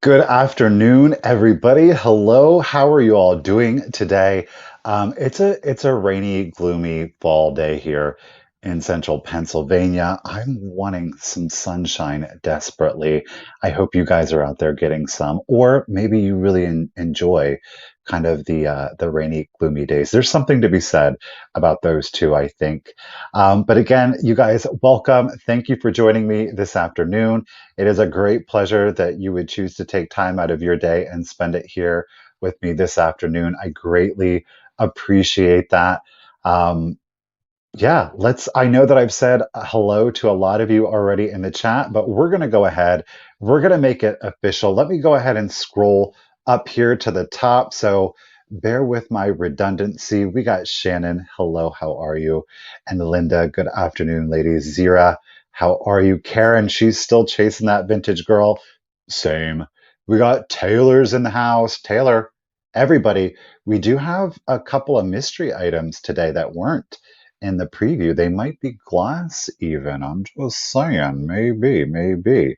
Good afternoon, everybody. Hello. How are you all doing today? It's a rainy, gloomy fall day here in central Pennsylvania. I'm wanting some sunshine desperately. I hope you guys are out there getting some, or maybe you really enjoy kind of the rainy, gloomy days. There's something to be said about those two, I think. But again, you guys, welcome. Thank you for joining me this afternoon. It is a great pleasure that you would choose to take time out of your day and spend it here with me this afternoon. I greatly appreciate that. Um, yeah, I know that I've said hello to a lot of you already in the chat, but we're going to go ahead. We're going to make it official. Let me go ahead and scroll up here to the top. So bear with my redundancy. We got Shannon. Hello, how are you? And Linda, good afternoon, ladies. Zira, how are you? Karen, she's still chasing that vintage girl. Same. We got Taylor's in the house. Taylor, everybody, we do have a couple of mystery items today that weren't in the preview. They might be glass even. I'm just saying, maybe, maybe.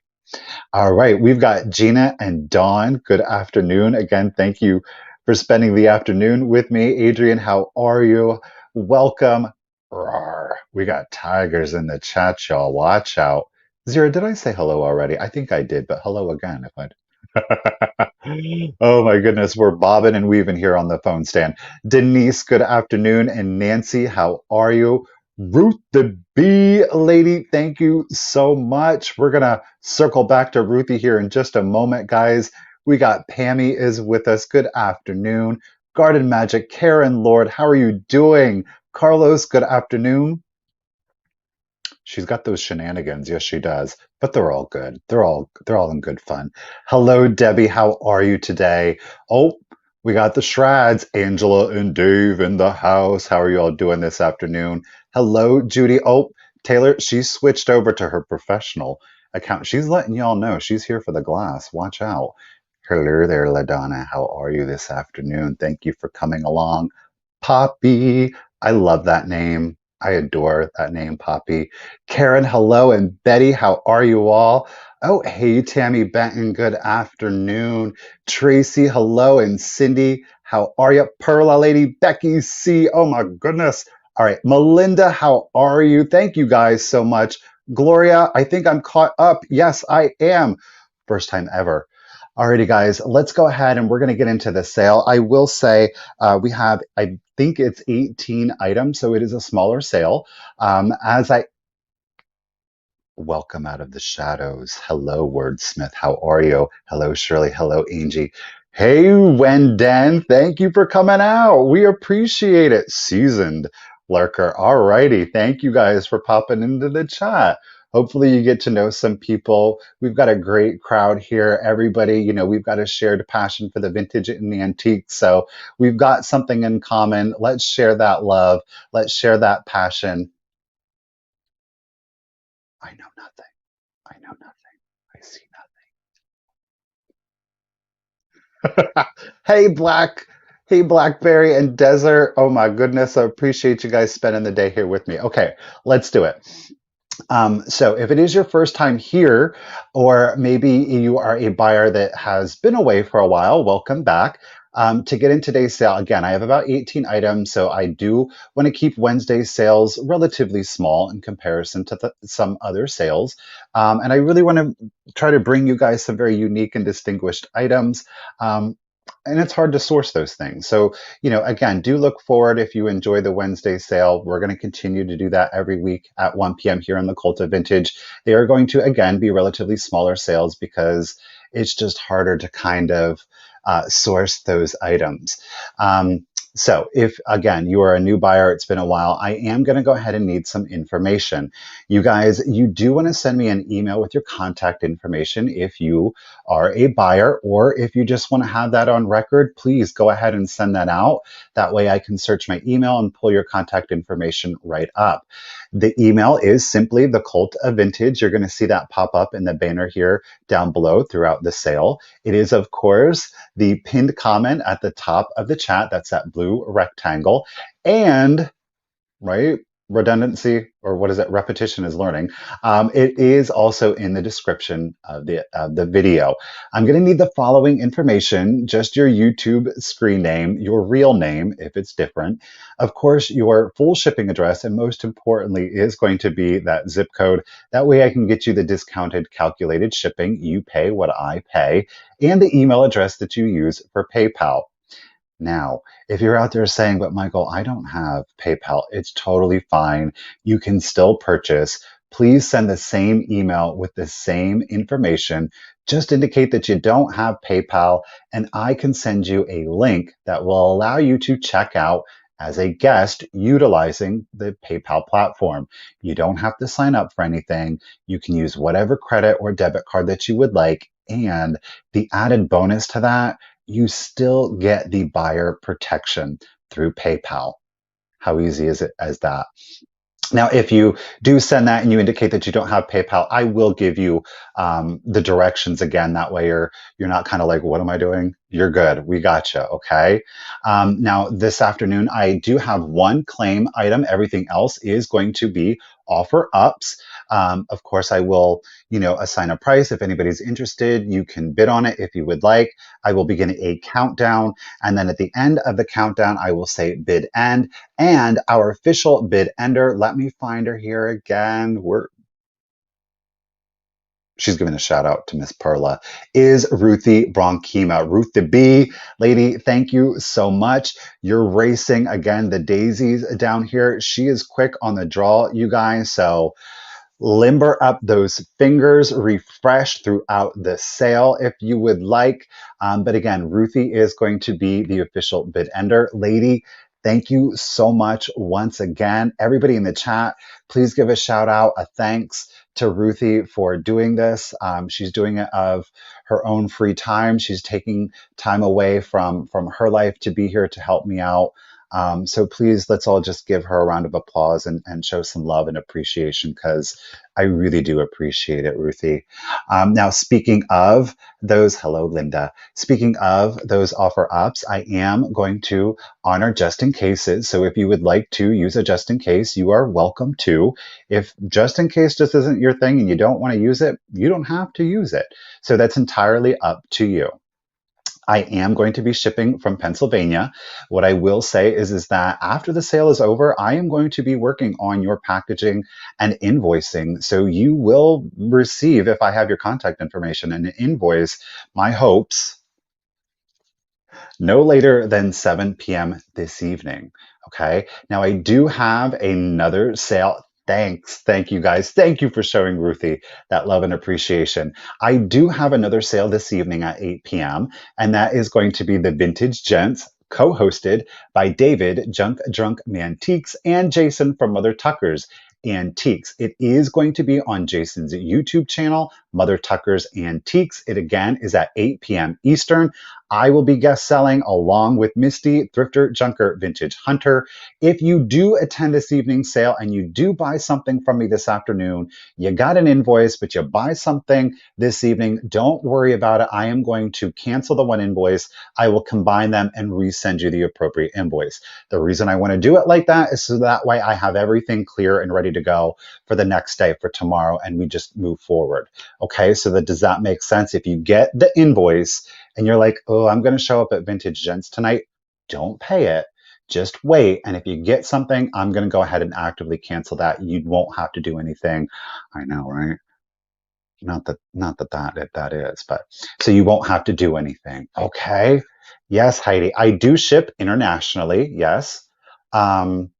All right, we've got Gina and Dawn. Good afternoon. Again, thank you for spending the afternoon with me. Adrian, how are you? Welcome. Roar. We got tigers in the chat, y'all. Watch out. Zira, did I say hello already? I think I did, but hello again if I Oh my goodness, we're bobbing and weaving here on the phone stand. Denise, good afternoon. And Nancy, how are you? Ruth the Bee lady, thank you so much. We're going to circle back to Ruthie here in just a moment, guys. We got Pammy is with us. Good afternoon. Garden Magic, Karen Lord, how are you doing? Carlos, good afternoon. She's got those shenanigans. Yes, she does. But they're all good. They're all in good fun. Hello, Debbie. How are you today? Oh, we got the Shrads. Angela and Dave in the house. How are you all doing this afternoon? Hello, Judy. Oh, Taylor, she switched over to her professional account. She's letting y'all know she's here for the glass. Watch out. Hello there, LaDonna. How are you this afternoon? Thank you for coming along. Poppy. I love that name. I adore that name, Poppy. Karen, hello. And Betty, how are you all? Oh, hey, Tammy Benton. Good afternoon. Tracy, hello. And Cindy, how are you? Perla Lady, Becky C. Oh, my goodness. All right. Melinda, how are you? Thank you guys so much. Gloria, I think I'm caught up. Yes, I am. First time ever. Alrighty, guys, let's go ahead and we're going to get into the sale. I will say we have, I think it's 18 items, so it is a smaller sale. As I welcome out of the shadows. Hello, Wordsmith. How are you? Hello, Shirley. Hello, Angie. Hey, Wenden. Thank you for coming out. We appreciate it. Seasoned lurker. Alrighty. Thank you guys for popping into the chat. Hopefully you get to know some people. We've got a great crowd here. Everybody, we've got a shared passion for the vintage and the antique. So we've got something in common. Let's share that love. Let's share that passion. I know nothing. I know nothing. I see nothing. Hey, Black. Hey, Blackberry and Desert. Oh my goodness. I appreciate you guys spending the day here with me. Okay, let's do it. So if it is your first time here, or maybe you are a buyer that has been away for a while, welcome back. To get in today's sale, again, I have about 18 items, so I do want to keep Wednesday's sales relatively small in comparison to some other sales. And I really want to try to bring you guys some very unique and distinguished items. And it's hard to source those things. So, again, do look forward if you enjoy the Wednesday sale. We're going to continue to do that every week at 1 p.m. here on the Cult of Vintage. They are going to, again, be relatively smaller sales because it's just harder to kind of source those items. So if, again, you are a new buyer, it's been a while, I am going to go ahead and need some information. You guys, you do want to send me an email with your contact information if you are a buyer, or if you just want to have that on record, please go ahead and send that out. That way I can search my email and pull your contact information right up. The email is simply The Cult of Vintage. You're going to see that pop up in the banner here down below throughout the sale. It is, of course, the pinned comment at the top of the chat. That's that blue rectangle. And, right, redundancy, or what is it? Repetition is learning. It is also in the description of the video. I'm going to need the following information: just your YouTube screen name, your real name if it's different, of course, your full shipping address, and most importantly, is going to be that zip code. That way, I can get you the discounted calculated shipping. You pay what I pay, and the email address that you use for PayPal. Now, if you're out there saying, but Michael, I don't have PayPal, it's totally fine. You can still purchase. Please send the same email with the same information. Just indicate that you don't have PayPal, and I can send you a link that will allow you to check out as a guest utilizing the PayPal platform. You don't have to sign up for anything. You can use whatever credit or debit card that you would like. And the added bonus to that, you still get the buyer protection through PayPal. How easy is it as that? Now, if you do send that and you indicate that you don't have PayPal, I will give you the directions again. That way, you're not kind of like, "What am I doing?" You're good. We got you. Okay. Now, this afternoon, I do have one claim item. Everything else is going to be offer ups. Of course, I will, assign a price. If anybody's interested, you can bid on it if you would like. I will begin a countdown, and then at the end of the countdown, I will say bid end. And our official bid ender, let me find her here again. She's giving a shout out to Miss Perla, is Ruthie Bronchima. Ruth the B, lady, thank you so much. You're racing again the daisies down here. She is quick on the draw, you guys. So limber up those fingers, refresh throughout the sale if you would like. But again, Ruthie is going to be the official bid ender. Lady, thank you so much once again. Everybody in the chat, please give a shout out, a thanks to Ruthie for doing this. She's doing it of her own free time. She's taking time away from her life to be here to help me out. So please, let's all just give her a round of applause and show some love and appreciation, because I really do appreciate it, Ruthie. Now, speaking of those, hello, Linda. Speaking of those offer ups, I am going to honor just in cases. So if you would like to use a just in case, you are welcome to. If just in case just isn't your thing and you don't want to use it, you don't have to use it. So that's entirely up to you. I am going to be shipping from Pennsylvania. What I will say is that after the sale is over, I am going to be working on your packaging and invoicing. So you will receive, if I have your contact information, an invoice, my hopes, no later than 7 p.m. this evening. Okay. Now, I do have another sale. Thanks. Thank you guys. Thank you for showing Ruthie that love and appreciation. I do have another sale this evening at 8 p.m., and that is going to be the Vintage Gents, co hosted by David Junk Drunk Mantiques and Jason from Mother Tucker's Antiques. It is going to be on Jason's YouTube channel, Mother Tucker's Antiques. It again is at 8 p.m. Eastern. I will be guest selling along with Misty, Thrifter, Junker, Vintage Hunter. If you do attend this evening's sale and you do buy something from me this afternoon, you got an invoice, but you buy something this evening, don't worry about it. I am going to cancel the one invoice. I will combine them and resend you the appropriate invoice. The reason I want to do it like that is so that way I have everything clear and ready to go for the next day, for tomorrow, and we just move forward. Okay, so does that make sense? If you get the invoice and you're like, "Oh, I'm going to show up at Vintage Gents tonight," don't pay it. Just wait. And if you get something, I'm going to go ahead and actively cancel that. You won't have to do anything. I know, right? Not that is, but so you won't have to do anything. Okay. Yes, Heidi. I do ship internationally. Yes. Um,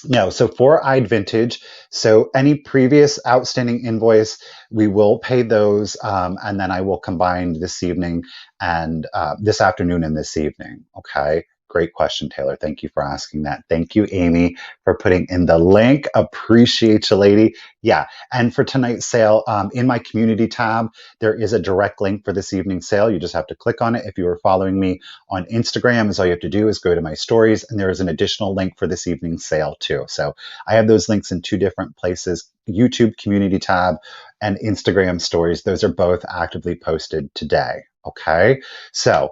no, so for I'd Vintage, so any previous outstanding invoice, we will pay those, and then I will combine this evening and this afternoon and this evening. Okay, great question, Taylor. Thank you for asking that. Thank you, Amy, for putting in the link. Appreciate you, lady. Yeah, and for tonight's sale, in my community tab, there is a direct link for this evening's sale. You just have to click on it. If you are following me on Instagram, is all you have to do is go to my stories, and there is an additional link for this evening's sale too. So I have those links in two different places: YouTube community tab and Instagram stories. Those are both actively posted today. Okay. So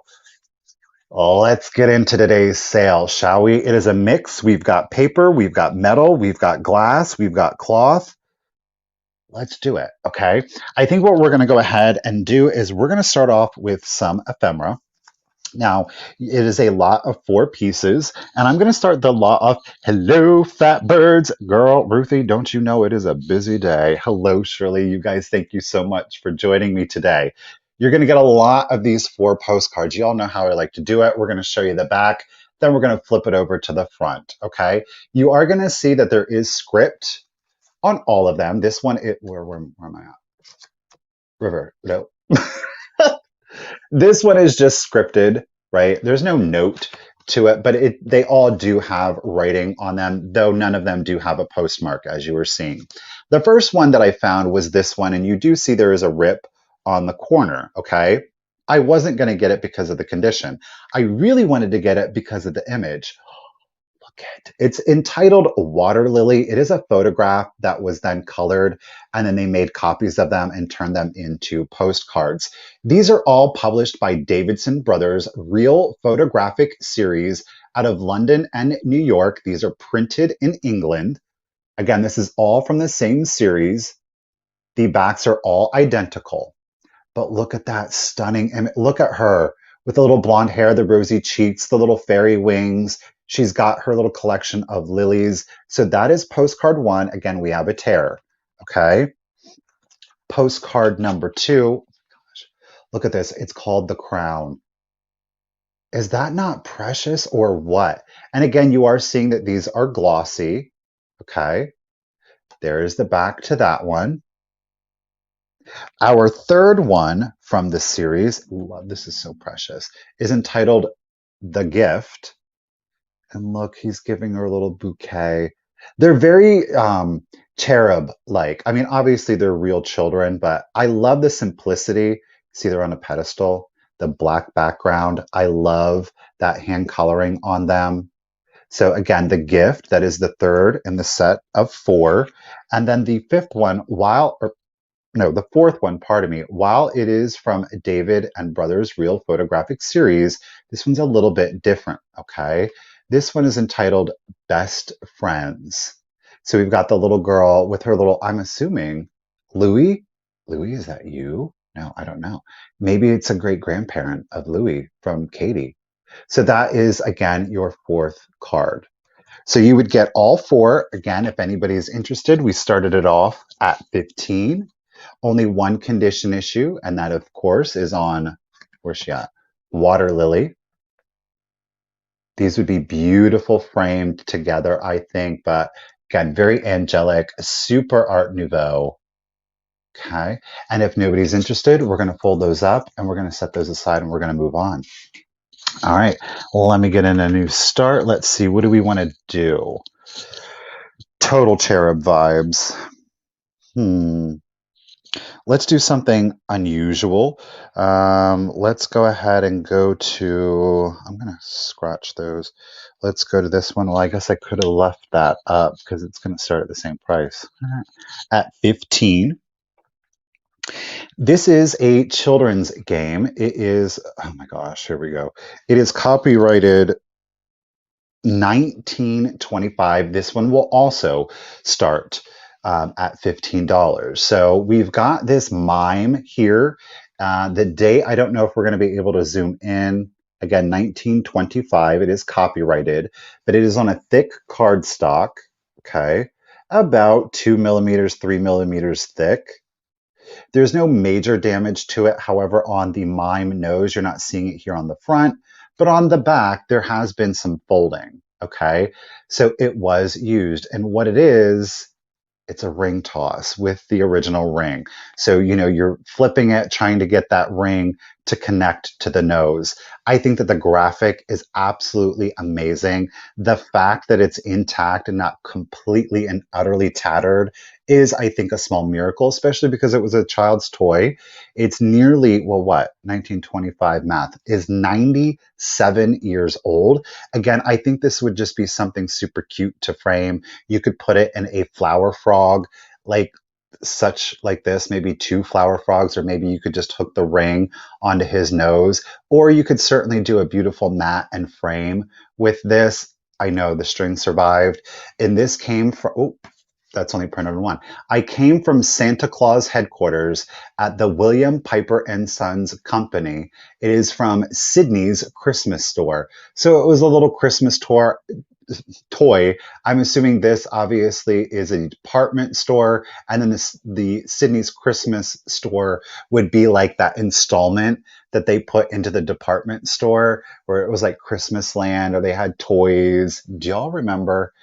Let's get into today's sale, shall we? It is a mix. We've got paper, we've got metal, we've got glass, we've got cloth. Let's do it, okay? I think what we're going to go ahead and do is we're going to start off with some ephemera. Now, it is a lot of 4 pieces, and I'm going to start the lot off. Hello, fat birds. Girl, Ruthie, don't you know it is a busy day? Hello, Shirley. You guys, thank you so much for joining me today. You're going to get a lot of these 4 postcards. You all know how I like to do it. We're going to show you the back, then we're going to flip it over to the front, okay? You are going to see that there is script on all of them. This one, where am I at? River, no. This one is just scripted, right? There's no note to it, but they all do have writing on them, though none of them do have a postmark, as you were seeing. The first one that I found was this one, and you do see there is a rip on the corner, okay? I wasn't going to get it because of the condition. I really wanted to get it because of the image. Look at it's entitled Water Lily. It is a photograph that was then colored, and then they made copies of them and turned them into postcards. These are all published by Davidson Brothers Real Photographic Series out of London and New York. These are printed in England. Again, this is all from the same series. The backs are all identical. But look at that stunning image. Look at her with the little blonde hair, the rosy cheeks, the little fairy wings. She's got her little collection of lilies. So that is postcard 1. Again, we have a tear. Okay. Postcard number 2. Gosh, look at this. It's called The Crown. Is that not precious or what? And again, you are seeing that these are glossy. Okay. There is the back to that one. Our third one from the series, love, this is so precious, is entitled The Gift. And look, he's giving her a little bouquet. They're very cherub-like. I mean, obviously they're real children, but I love the simplicity. See, they're on a pedestal, the black background. I love that hand coloring on them. So again, The Gift, that is the third in the set of 4. And then the fifth one, the fourth one, pardon me, while it is from David and Brothers Real Photographic Series, this one's a little bit different, okay? This one is entitled Best Friends. So we've got the little girl with her little, I'm assuming, Louis? Louis, is that you? No, I don't know. Maybe it's a great grandparent of Louis from Katie. So that is, again, your 4th card. So you would get all 4. Again, if anybody is interested, we started it off at 15. Only one condition issue, and that, of course, is on, where's she at? Water Lily. These would be beautiful framed together, I think, but again, very angelic, super Art Nouveau. Okay, and if nobody's interested, we're going to fold those up and we're going to set those aside and we're going to move on. All right, let me get in a new start. Let's see, what do we want to do? Total cherub vibes. Let's do something unusual. Let's go ahead and go to, I'm going to scratch those. Let's go to this one. Well, I guess I could have left that up because it's going to start at the same price. At 15. This is a children's game. It is, oh my gosh, here we go. It is copyrighted 1925. This one will also start at $15. So we've got this mime here. The date, I don't know if we're going to be able to zoom in. Again, 1925. It is copyrighted, but it is on a thick cardstock. Okay, about 2 millimeters, 3 millimeters thick. There's no major damage to it. However, on the mime nose, you're not seeing it here on the front, but on the back, there has been some folding. Okay, so it was used. And what it is, it's a ring toss with the original ring. So, you're flipping it, trying to get that ring to connect to the nose. I think that the graphic is absolutely amazing. The fact that it's intact and not completely and utterly tattered is, I think, a small miracle, especially because it was a child's toy. It's nearly, 1925 math is 97 years old. Again, I think this would just be something super cute to frame. You could put it in a flower frog. Like, such like this, maybe two flower frogs, or maybe you could just hook the ring onto his nose, or you could certainly do a beautiful mat and frame with this. I know the string survived. And this came from, oh, that's only printed on one. I came from Santa Claus headquarters at the William Piper and Sons Company. It is from Sydney's Christmas store. So it was a little Christmas toy. I'm assuming this obviously is a department store, and then the Sydney's Christmas store would be like that installment that they put into the department store where it was like Christmas Land or they had toys. Do y'all remember?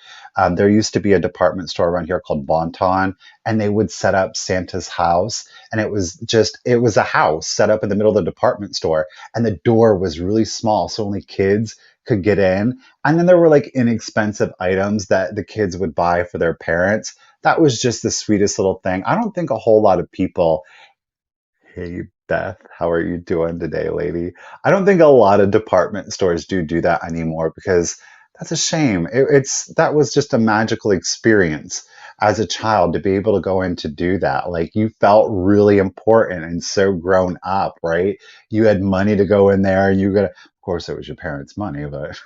There used to be a department store around here called Bonton, and they would set up Santa's house, and it was a house set up in the middle of the department store, and the door was really small, so only kids could get in. And then there were like inexpensive items that the kids would buy for their parents. That was just the sweetest little thing. I don't think a whole lot of people, hey Beth, how are you doing today, lady? I don't think a lot of department stores do that anymore because that's a shame. That was just a magical experience as a child to be able to go in to do that. Like you felt really important and so grown up, right? You had money to go in there. Of course, it was your parents' money, but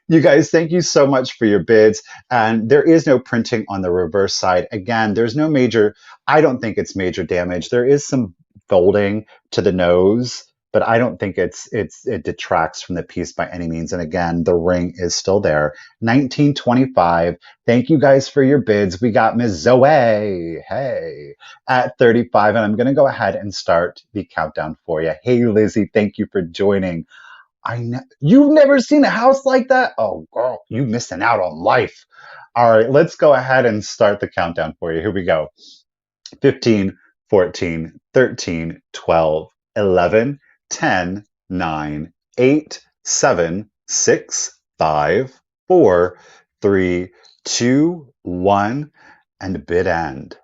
you guys, thank you so much for your bids. And there is no printing on the reverse side. Again, there's no major, I don't think it's major damage. There is some folding to the nose, but I don't think it detracts from the piece by any means. And again, the ring is still there. 1925. Thank you guys for your bids. We got Ms. Zoe, hey, at 35. And I'm going to go ahead and start the countdown for you. Hey, Lizzie, thank you for joining. You've never seen a house like that? Oh, girl, you missing out on life. All right, let's go ahead and start the countdown for you. Here we go. 15, 14, 13, 12, 11, 10, 9, 8, 7, 6, 5, 4, 3, 2, 1, and bid end.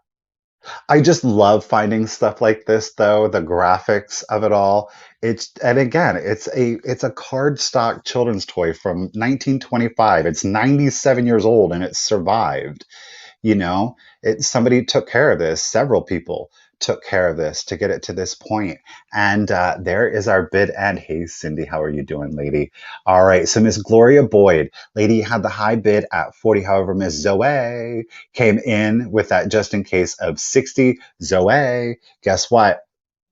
I just love finding stuff like this though, the graphics of it all. And again, it's a cardstock children's toy from 1925. It's 97 years old and it's survived. You know, somebody took care of this. Several people took care of this to get it to this point. And there is our bid end. Hey, Cindy, how are you doing, lady? All right. So Miss Gloria Boyd, lady had the high bid at 40. However, Miss Zoe came in with that just in case of 60. Zoe, guess what?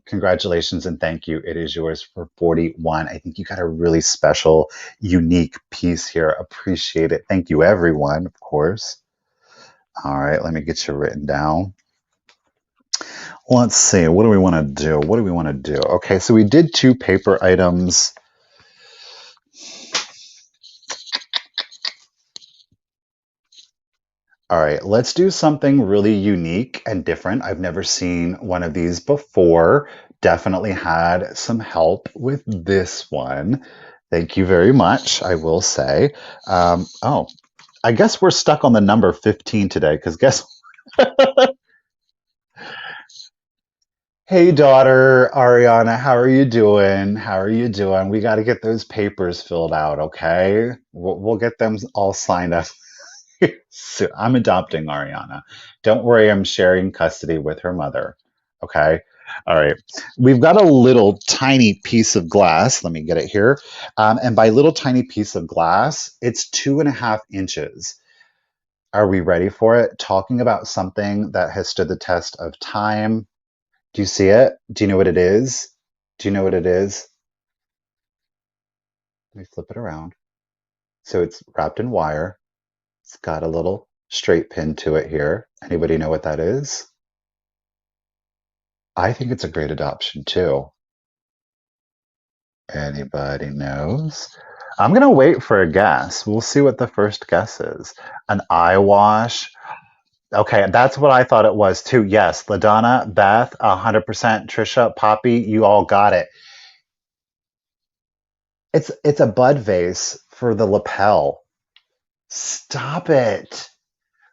Congratulations and thank you. It is yours for 41. I think you got a really special, unique piece here. Appreciate it. Thank you, everyone, of course. All right, let me get you written down. Let's see. What do we want to do? What do we want to do? Okay, so we did two paper items. All right, let's do something really unique and different. I've never seen one of these before. Definitely had some help with this one. Thank you very much, I will say. Oh, I guess we're stuck on the number 15 today because guess Hey, daughter, Ariana, how are you doing? How are you doing? We got to get those papers filled out, okay? We'll get them all signed up. So I'm adopting Ariana. Don't worry, I'm sharing custody with her mother, okay? All right. We've got a little tiny piece of glass. Let me get it here. And by little tiny piece of glass, it's 2.5 inches. Are we ready for it? Talking about something that has stood the test of time. Do you see it? Do you know what it is? Do you know what it is? Let me flip it around. So it's wrapped in wire. It's got a little straight pin to it here. Anybody know what that is? I think it's a great adoption too. Anybody knows? I'm going to wait for a guess. We'll see what the first guess is. An eye wash. Okay, that's what I thought it was too. Yes, LaDonna, Beth, 100%, Trisha, Poppy, you all got it. It's a bud vase for the lapel. Stop it.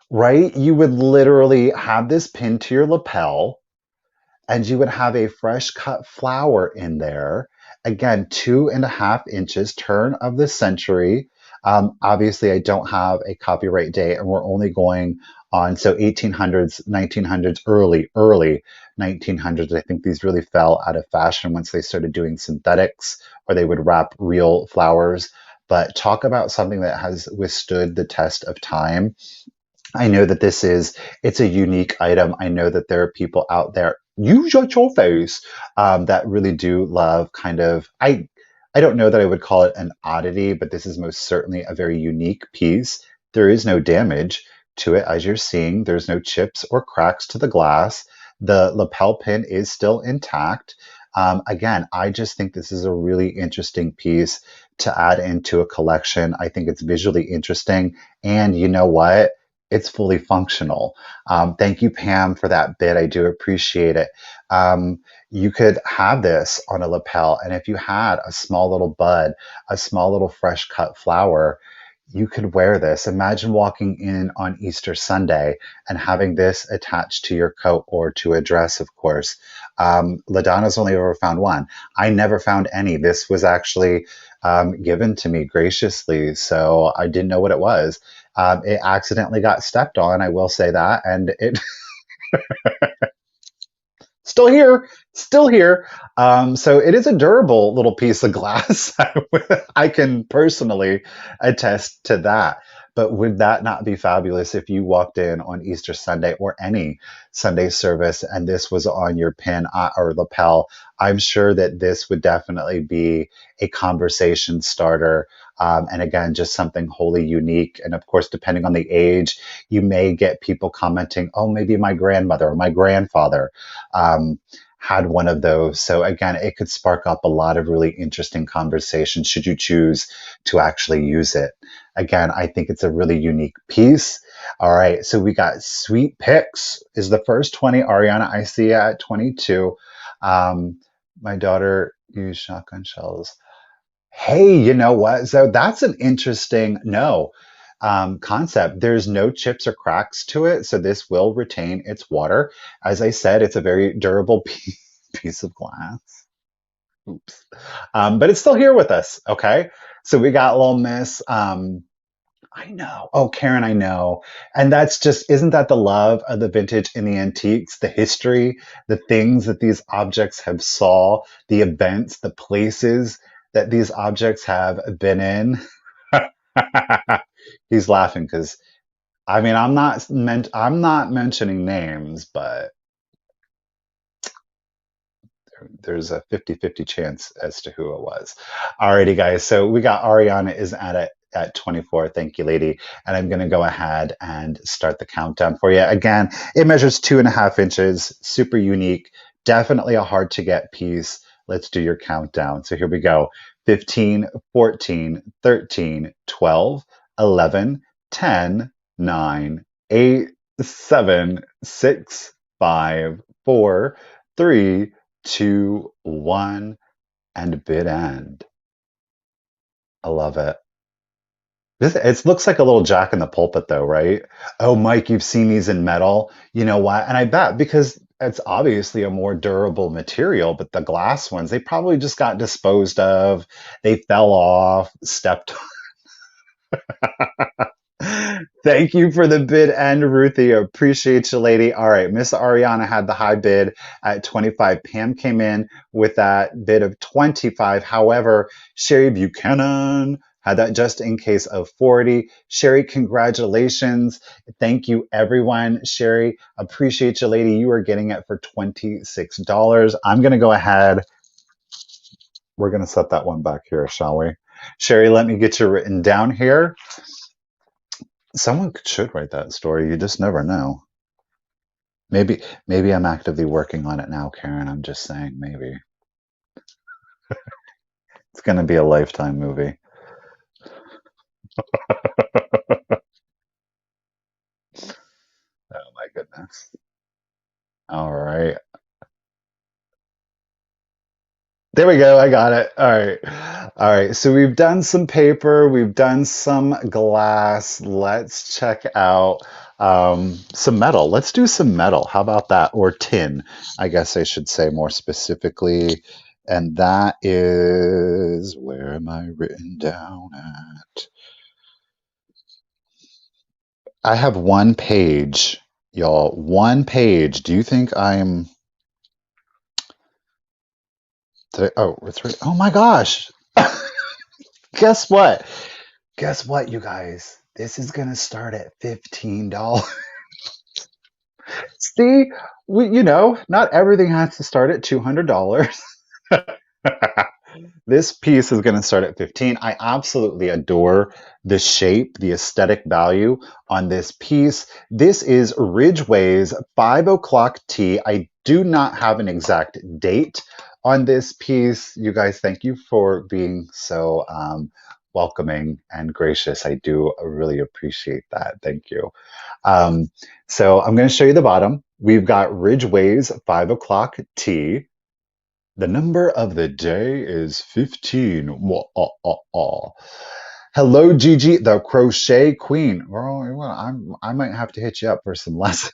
Right? You would literally have this pinned to your lapel and you would have a fresh cut flower in there. Again, 2.5 inches, turn of the century. Obviously, I don't have a copyright date, and we're only going on so 1800s, 1900s, early 1900s. I think these really fell out of fashion once they started doing synthetics, or they would wrap real flowers. But talk about something that has withstood the test of time. I know that it's a unique item. I know that there are people out there, you shut your face, that really do love I don't know that I would call it an oddity, but this is most certainly a very unique piece. There is no damage to it, as you're seeing. There's no chips or cracks to the glass. The lapel pin is still intact. Again, I just think this is a really interesting piece to add into a collection. I think it's visually interesting. And you know what? It's fully functional. Thank you, Pam, for that bit. I do appreciate it. You could have this on a lapel, and if you had a small little bud, a small little fresh cut flower, you could wear this. Imagine walking in on Easter Sunday and having this attached to your coat or to a dress, of course. LaDonna's only ever found one. I never found any. This was actually given to me graciously, so I didn't know what it was. It accidentally got stepped on, I will say that, and it still here, still here. So it is a durable little piece of glass. I can personally attest to that. But would that not be fabulous if you walked in on Easter Sunday or any Sunday service and this was on your pin or lapel? I'm sure that this would definitely be a conversation starter. And again, just something wholly unique. And of course, depending on the age, you may get people commenting, oh, maybe my grandmother or my grandfather had one of those. So again, it could spark up a lot of really interesting conversations should you choose to actually use it. Again, I think it's a really unique piece. All right, so we got Sweet Picks is the first 20. Ariana, I see you at 22. My daughter used shotgun shells. Hey, you know what? So that's an interesting concept. There's no chips or cracks to it, so this will retain its water. As I said, it's a very durable piece of glass. Oops. But it's still here with us. Okay. So we got little Miss. I know. Oh, Karen, I know. And that's just, isn't that the love of the vintage and the antiques, the history, the things that these objects have saw, the events, the places that these objects have been in? He's laughing because I mean, I'm not mentioning names, but there's a 50-50 chance as to who it was. Alrighty, guys. So we got Ariana is at it at 24. Thank you, lady. And I'm going to go ahead and start the countdown for you. Again, it measures 2.5 inches, super unique, definitely a hard to get piece. Let's do your countdown. So here we go. 15, 14, 13, 12, 11, 10, 9, 8, 7, 6, 5, 4, 3, 2, 1, and bid end. I love it. It looks like a little Jack in the Pulpit, though, right? Oh, Mike, you've seen these in metal. You know what? And I bet because it's obviously a more durable material, but the glass ones, they probably just got disposed of. They fell off, stepped. Thank you for the bid and Ruthie. Appreciate you, lady. All right. Miss Ariana had the high bid at 25. Pam came in with that bid of 25. However, Sherry Buchanan had that just in case of 40. Sherry, congratulations. Thank you, everyone. Sherry, appreciate you, lady. You are getting it for $26. I'm going to go ahead. We're going to set that one back here, shall we? Sherry, let me get you written down here. Someone should write that story. You just never know. Maybe I'm actively working on it now, Karen. I'm just saying, maybe. It's going to be a Lifetime movie. Oh my goodness. All right. There we go. I got it. All right. All right. So we've done some paper, we've done some glass. Let's check out some metal. Let's do some metal. How about that? Or tin, I guess I should say more specifically. And that is, where am I written down at? I have one page, y'all. One page. Do you think I'm oh, it's right. Oh my gosh. Guess what? Guess what, you guys? This is gonna start at $15. See, not everything has to start at $200. This piece is going to start at 15. I absolutely adore the shape, the aesthetic value on this piece. This is Ridgway's 5 o'clock tea. I do not have an exact date on this piece. You guys, thank you for being so welcoming and gracious. I do really appreciate that. Thank you. Um, so I'm going to show you the bottom. We've got Ridgway's 5 o'clock tea. The number of the day is 15. Hello, Gigi, the crochet queen. Well, I might have to hit you up for some lessons.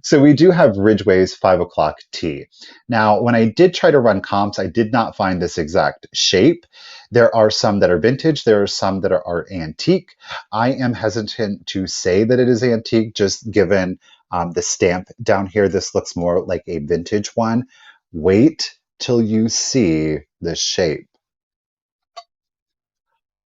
So we do have Ridgway's 5 o'clock tea. Now, when I did try to run comps, I did not find this exact shape. There are some that are vintage. There are some that are antique. I am hesitant to say that it is antique, just given the stamp down here. This looks more like a vintage one. Wait till you see the shape.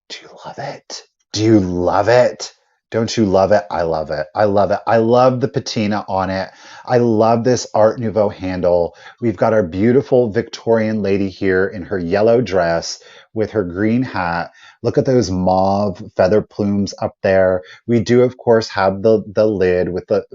Do you love it? Do you love it? Don't you love it? I love it. I love it. I love the patina on it. I love this Art Nouveau handle. We've got our beautiful Victorian lady here in her yellow dress with her green hat. Look at those mauve feather plumes up there. We do, of course, have the lid with the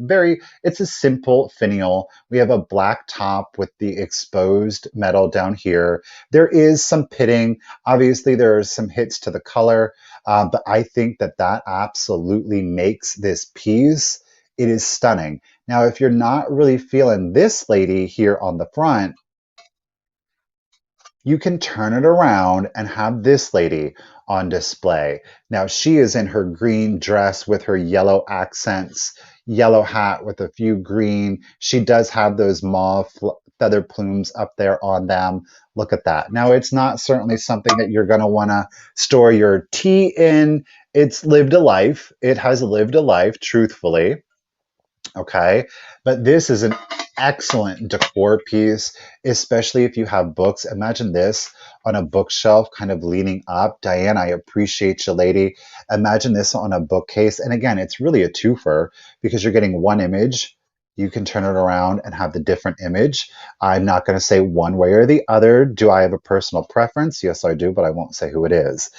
it's a simple finial. We have a black top with the exposed metal down here. There is some pitting. Obviously, there are some hits to the color. But I think that that absolutely makes this piece. It is stunning. Now, if you're not really feeling this lady here on the front, you can turn it around and have this lady on display. Now, she is in her green dress with her yellow accents, yellow hat with a few green. She does have those mauve feather plumes up there on them. Look at that. Now, it's not certainly something that you're going to want to store your tea in. It's lived a life. It has lived a life, truthfully. Okay. But this is an excellent decor piece, especially if you have books. Imagine this on a bookshelf, kind of leaning up. Diane, I appreciate you, lady. Imagine this on a bookcase. And again, it's really a twofer because you're getting one image. You can turn it around and have the different image. I'm not going to say one way or the other. Do I have a personal preference? Yes, I do, but I won't say who it is.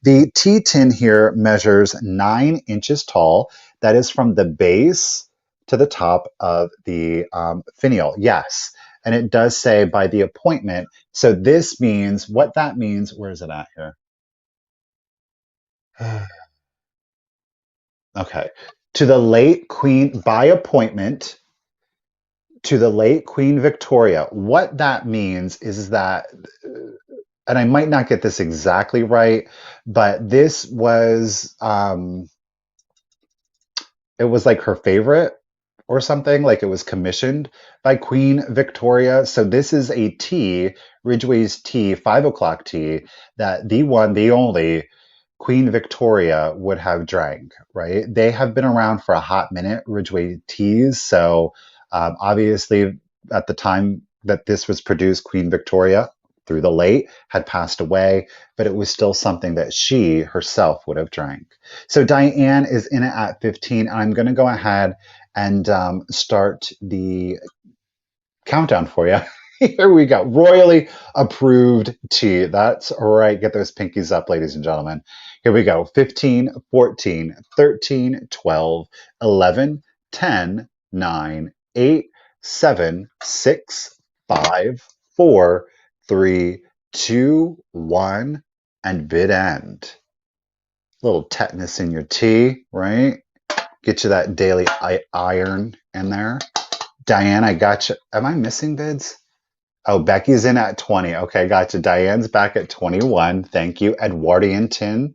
The tea tin here measures 9 inches tall. That is from the base to the top of the finial. Yes. And it does say by the appointment. So this means, what that means, where is it at here? Okay. To the late Queen, by appointment, to the late Queen Victoria. What that means is that, and I might not get this exactly right, but this was, it was like her favorite or something, like it was commissioned by Queen Victoria. So this is a tea, Ridgway's tea, 5 o'clock tea, that the one, the only Queen Victoria would have drank, right? They have been around for a hot minute, Ridgway teas. So obviously, at the time that this was produced, Queen Victoria, through the late, had passed away, but it was still something that she herself would have drank. So Diane is in it at 15. I'm going to go ahead and start the countdown for you. Here we go. Royally approved tea. That's right. Get those pinkies up, ladies and gentlemen. Here we go. 15, 14, 13, 12, 11, 10, 9, 8, 7, 6, 5, 4, 3, 2, 1, and bid end. A little tetanus in your tea, right? Get you that daily iron in there. Diane, I got you. Am I missing bids? Oh, Becky's in at 20. Okay, gotcha. Diane's back at 21. Thank you. Edwardianton.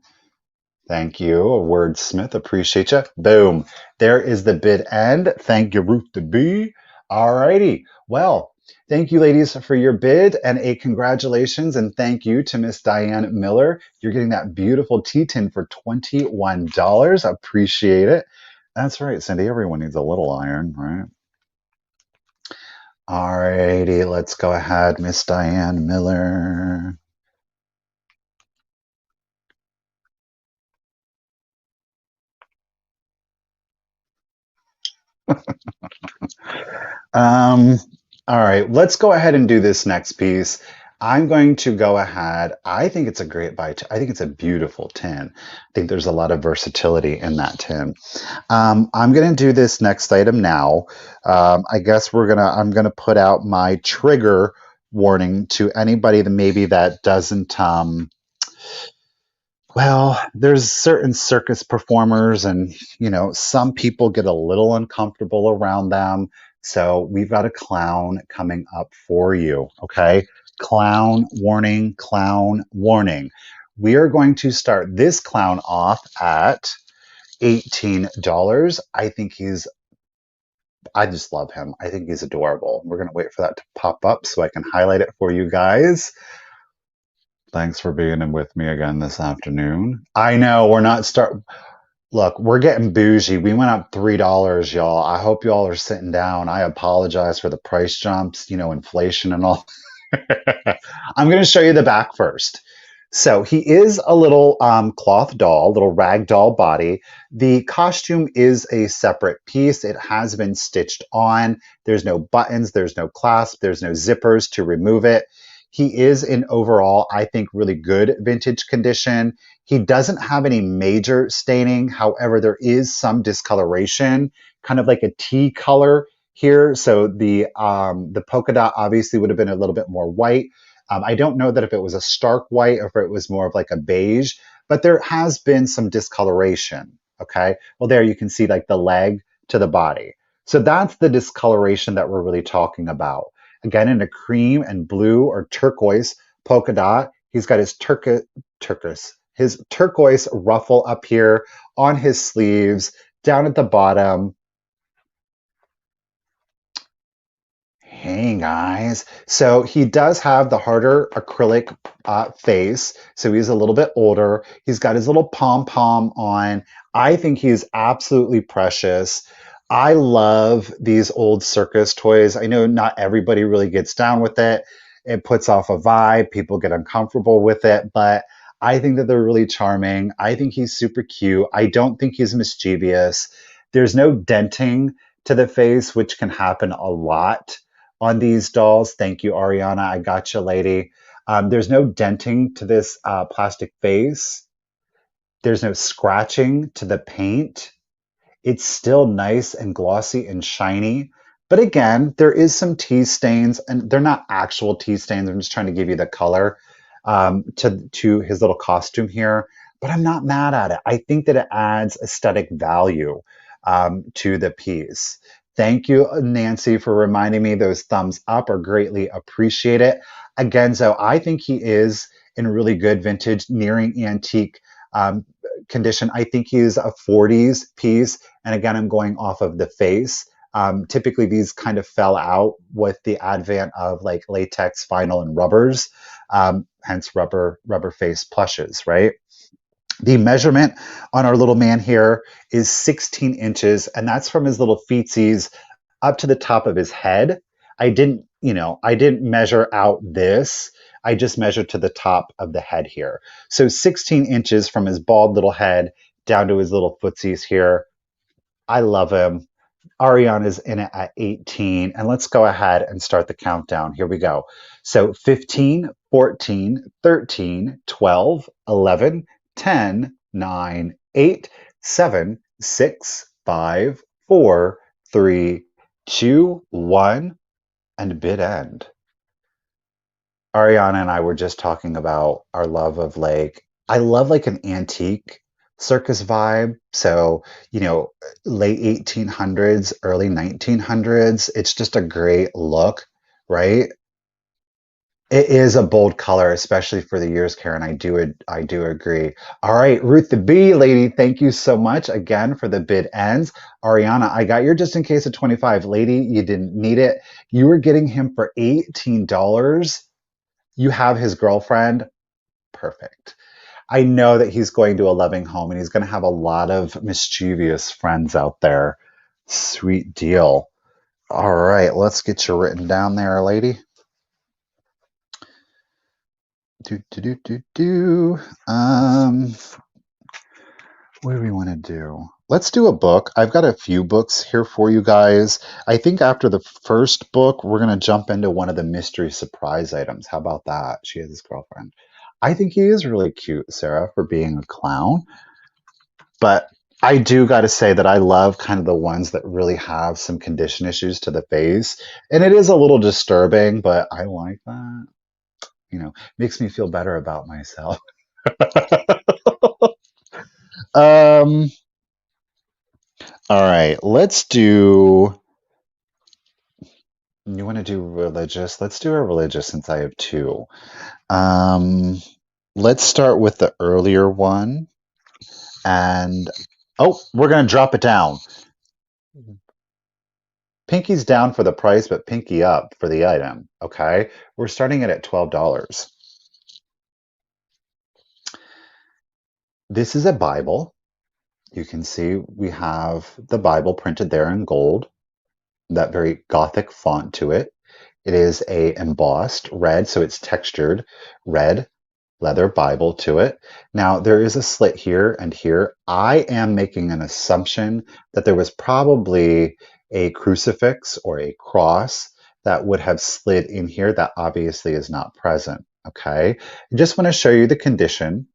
Thank you. Wordsmith. Appreciate you. Boom. There is the bid end. Thank you, Ruth the B. All righty. Well, Thank you, ladies, for your bid and a congratulations and thank you to Miss Diane Miller. You're getting that beautiful tea tin for $21. Appreciate it. That's right, Cindy. Everyone needs a little iron, right? Alrighty, let's go ahead, Miss Diane Miller. Um, all right, let's go ahead and do this next piece. I'm going to go ahead. I think it's a great buy. I think it's a beautiful tin. I think there's a lot of versatility in that tin. I'm going to do this next item now. I guess I'm gonna put out my trigger warning to anybody that maybe that doesn't, well, there's certain circus performers, and some people get a little uncomfortable around them. So we've got a clown coming up for you. Okay. Clown warning, clown warning. We are going to start this clown off at $18. I just love him. I think he's adorable. We're going to wait for that to pop up so I can highlight it for you guys. Thanks for being in with me again this afternoon. I know we're not start. Look, we're getting bougie. We went up $3, y'all. I hope y'all are sitting down. I apologize for the price jumps, inflation and all. I'm going to show you the back first. So he is a little cloth doll, little rag doll body. The costume is a separate piece. It has been stitched on. There's no buttons, there's no clasp, there's no zippers to remove it. He is in overall, I think, really good vintage condition. He doesn't have any major staining. However, there is some discoloration, kind of like a tea color here. So the polka dot obviously would have been a little bit more white. I don't know that if it was a stark white or if it was more of like a beige, but there has been some discoloration. Okay. Well, there you can see like the leg to the body. So that's the discoloration that we're really talking about. Again, in a cream and blue or turquoise polka dot. He's got his his turquoise ruffle up here on his sleeves, down at the bottom. Hey guys. So he does have the harder acrylic face. So he's a little bit older. He's got his little pom pom on. I think he's absolutely precious. I love these old circus toys. I know not everybody really gets down with it. It puts off a vibe. People get uncomfortable with it, but I think that they're really charming. I think he's super cute. I don't think he's mischievous. There's no denting to the face, which can happen a lot on these dolls. Thank you, Ariana. I got you, lady. There's no denting to this plastic face. There's no scratching to the paint. It's still nice and glossy and shiny. But again, there is some tea stains, and they're not actual tea stains. I'm just trying to give you the color to his little costume here. But I'm not mad at it. I think that it adds aesthetic value to the piece. Thank you, Nancy, for reminding me. Those thumbs up are greatly appreciated. Again, so I think he is in really good vintage, nearing antique condition. I think he's a 40s piece. And again, I'm going off of the face. Typically, these kind of fell out with the advent of like latex, vinyl, and rubbers, hence rubber face plushes, right? The measurement on our little man here is 16 inches, and that's from his little feetsies up to the top of his head. I didn't measure out this. I just measured to the top of the head here. So 16 inches from his bald little head down to his little footsies here. I love him. Ariana's in it at 18. And let's go ahead and start the countdown. Here we go. So 15, 14, 13, 12, 11, 10, 9, 8, 7, 6, 5, 4, 3, 2, 1, and bid end. Ariana and I were just talking about our love of I love like an antique circus vibe. So, late 1800s, early 1900s. It's just a great look, right? It is a bold color, especially for the years, Karen. I do agree. All right, Ruth the Bee lady, thank you so much again for the bid ends. Ariana, I got your just in case of 25. Lady, you didn't need it. You were getting him for $18. You have his girlfriend. Perfect. I know that he's going to a loving home and he's going to have a lot of mischievous friends out there. Sweet deal. All right, let's get you written down there, lady. Do do do do do. What do we want to do? Let's do a book. I've got a few books here for you guys. I think after the first book, we're going to jump into one of the mystery surprise items. How about that? She has his girlfriend. I think he is really cute, Sarah, for being a clown. But I do got to say that I love kind of the ones that really have some condition issues to the face. And it is a little disturbing, but I like that. Makes me feel better about myself. um, all right, let's do. You want to do religious? Let's do a religious since I have two. Um, let's start with the earlier one. And oh, we're going to drop it down. Pinky's down for the price, but pinky up for the item. Okay, we're starting it at $12. This is a Bible. You can see we have the Bible printed there in gold, that very Gothic font to it. It is a embossed red, so it's textured red leather Bible to it. Now, there is a slit here and here. I am making an assumption that there was probably a crucifix or a cross that would have slid in here that obviously is not present. Okay, I just want to show you the condition.